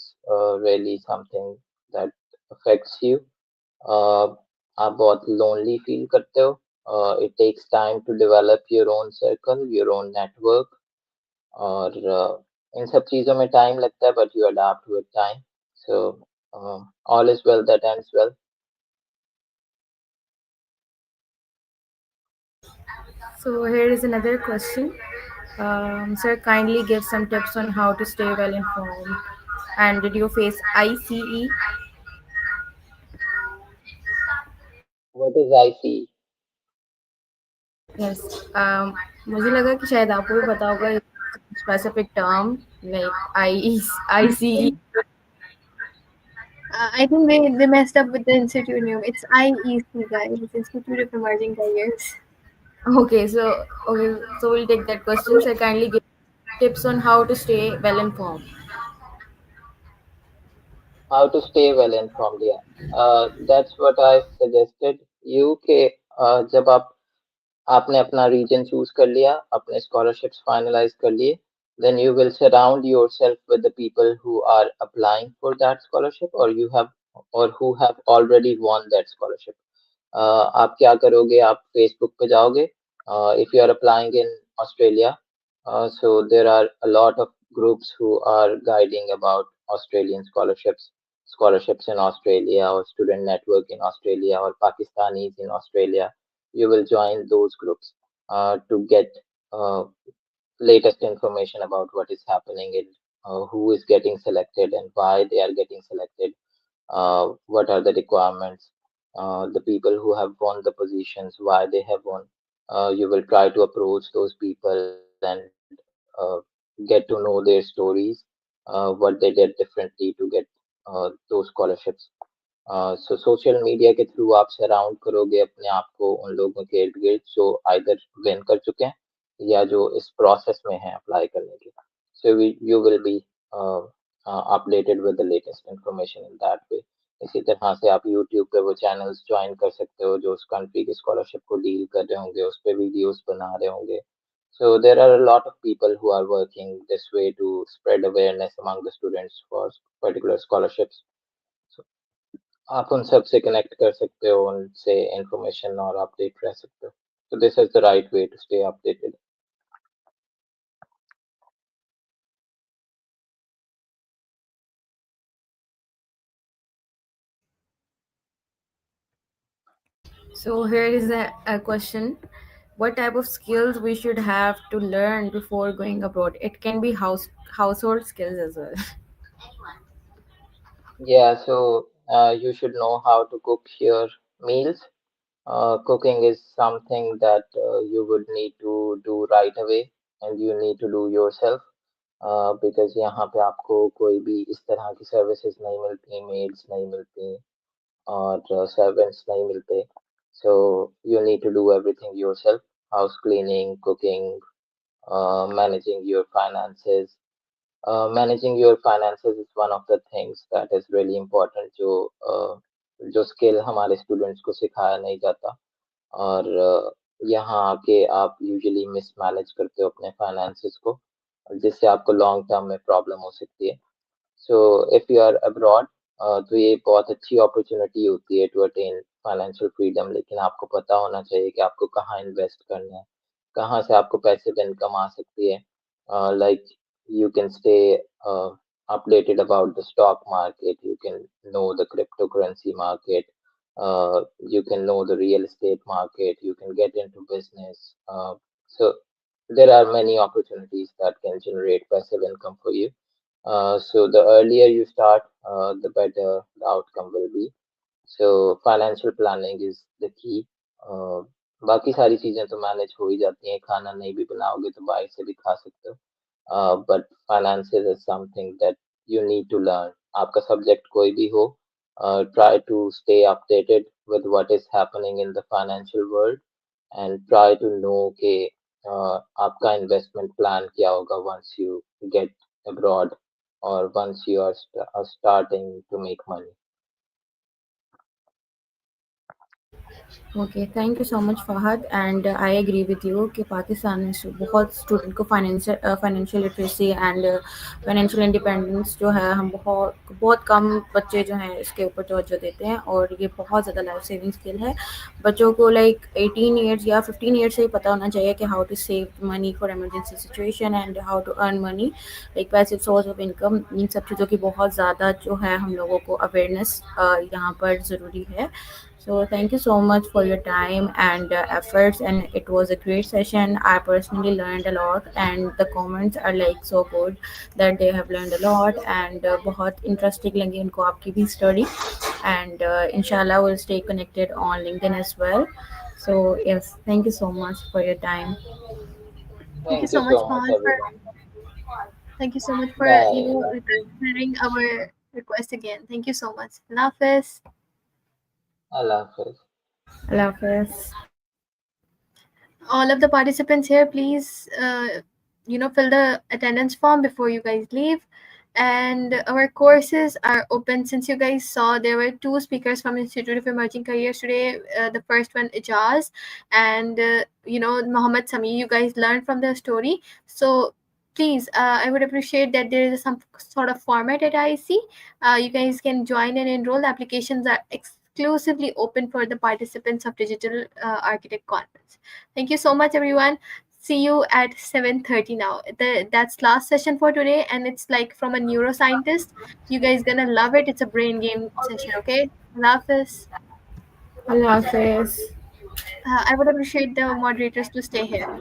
really something that affects you. आप बहुत lonely feel करते हो। It takes time to develop your own circle, your own network, और इन सब चीज़ों में टाइम लगता है, but you adapt with time. So all is well that ends well. So here is another question. Sir, kindly give some tips on how to stay well informed. And did you face ICE? What is I C? Yes. मुझे लगा कि शायद आपको भी पता होगा specific term like ICE. I think they messed up with the institute name. It's IEC, guys. It's Institute of Emerging Careers. Okay, so we'll take that question. Sir, kindly give tips on how to stay well informed. How to stay well informed? Yeah, that's what I suggested. You कि जब आपने अपना reason choose कर लिया, अपने scholarships finalize कर लिए, then you will surround yourself with the people who are applying for that scholarship or who have already won that scholarship. आप क्या करोगे, आप फेसबुक पे जाओगे, if you are applying in Australia, so there are a lot of groups who are guiding about Australian scholarships in Australia, or student network in Australia, or Pakistanis in Australia. You will join those groups to get uh, latest information about what is happening in who is getting selected and why they are getting selected, what are the requirements, the people who have won the positions, why they have won. You will try to approach those people and get to know their stories, what they did differently to get those scholarships. So social media के through आप surround करोगे अपने आप को उन लोगों के इर्द गिर्द जो आइदर विन कर चुके हैं या जो इस प्रोसेस में हैं अप्लाई करने के. So you will be updated with the latest information in that way. इसी तरह से आप यूट्यूब पे वो चैनल्स ज्वाइन कर सकते हो जो उस कंट्री की स्कॉलरशिप को डील कर रहे होंगे, उस पे वीडियोस बना रहे होंगे. So there are a lot of people who are working this way to spread awareness among the students for particular scholarships. So आप उन सब से कनेक्ट कर सकते हो, उनसे इंफॉर्मेशन और अपडेट रह सकते हो. So this is the right way to stay updated. So here is a question: what type of skills we should have to learn before going abroad? It can be household skills as well. Yeah, so you should know how to cook your meals. Cooking is something that you would need to do right away, and you need to do yourself. Because यहाँ पे आपको कोई भी इस तरह की services नहीं मिलती, मेड्स नहीं मिलती और servants नहीं मिलते. So you need to do everything yourself: house cleaning, cooking, managing your finances. Managing your finances is one of the things that is really important, जो स्किल हमारे स्टूडेंट्स को सिखाया नहीं जाता. और यहाँ आके आप यूजुअली मिसमैनेज करते हो अपने फाइनेंसेस को, जिससे आपको लॉन्ग टर्म में प्रॉब्लम हो सकती है. So if you are abroad, तो ये बहुत अच्छी अपॉर्चुनिटी होती है टू अटेन फाइनेंशियल फ्रीडम, लेकिन आपको पता होना चाहिए कि आपको कहाँ इन्वेस्ट करना है, कहाँ से आपको पैसिव इनकम आ सकती है. Like you can stay updated about the stock market, you can know the cryptocurrency market, you can know the real estate market, you can get into business. So there are many opportunities that can generate passive income for you. So the earlier you start, the better the outcome will be. So financial planning is the key. Uh, बाकी सारी चीजें तो manage हो ही जाती हैं, खाना नहीं भी बनाओगे तो बाहर से भी खा सकते हो. But finances is something that you need to learn. आपका सब्जेक्ट कोई भी हो, try to stay updated with what is happening in the financial world, and try to know कि आपका investment plan क्या होगा once you get abroad, or once you are starting to make money. Okay, thank you so much Fahad, and I agree with you कि पाकिस्तान में बहुत student को financial literacy and financial independence जो है, हम बहुत बहुत कम बच्चे जो हैं इसके ऊपर तवज्जो देते हैं, और ये बहुत ज़्यादा लाइफ सेविंग स्किल है. बच्चों को लाइक 18 ईयर्स या 15 ईयर्स से ही पता होना चाहिए कि how to save money for emergency situation and how to earn money, like passive source of income. इन सब चीज़ों की बहुत ज़्यादा जो है हम लोगों को अवेयरनेस यहाँ पर ज़रूरी है. So thank you so much for your time and efforts, and it was a great session. I personally learned a lot, and the comments are like so good that they have learned a lot, and बहुत interesting लगी उनको आपकी भी story, and inshallah we'll stay connected on LinkedIn as well. So yes, thank you so much for your time. Thank you Thank you so much, so much, Pawan, for everyone. thank you so much for Bye. considering our request again. Thank you so much. Allah Hafiz. Allah Hafiz. Allah Hafiz. All of the participants here, please, fill the attendance form before you guys leave. And our courses are open. Since you guys saw, there were two speakers from Institute of Emerging Careers today. The first one, Ijaz, and Mohammed Sami. You guys learned from their story. So please, I would appreciate that there is some sort of format at IC. You guys can join and enroll. The applications are exclusively open for the participants of Digital Architect Conference. Thank you so much, everyone. See you at 7:30 now. That's last session for today, and it's like from a neuroscientist. You guys gonna love it. It's a brain game session, okay? Love this. Allah Hafiz. I would appreciate the moderators to stay here.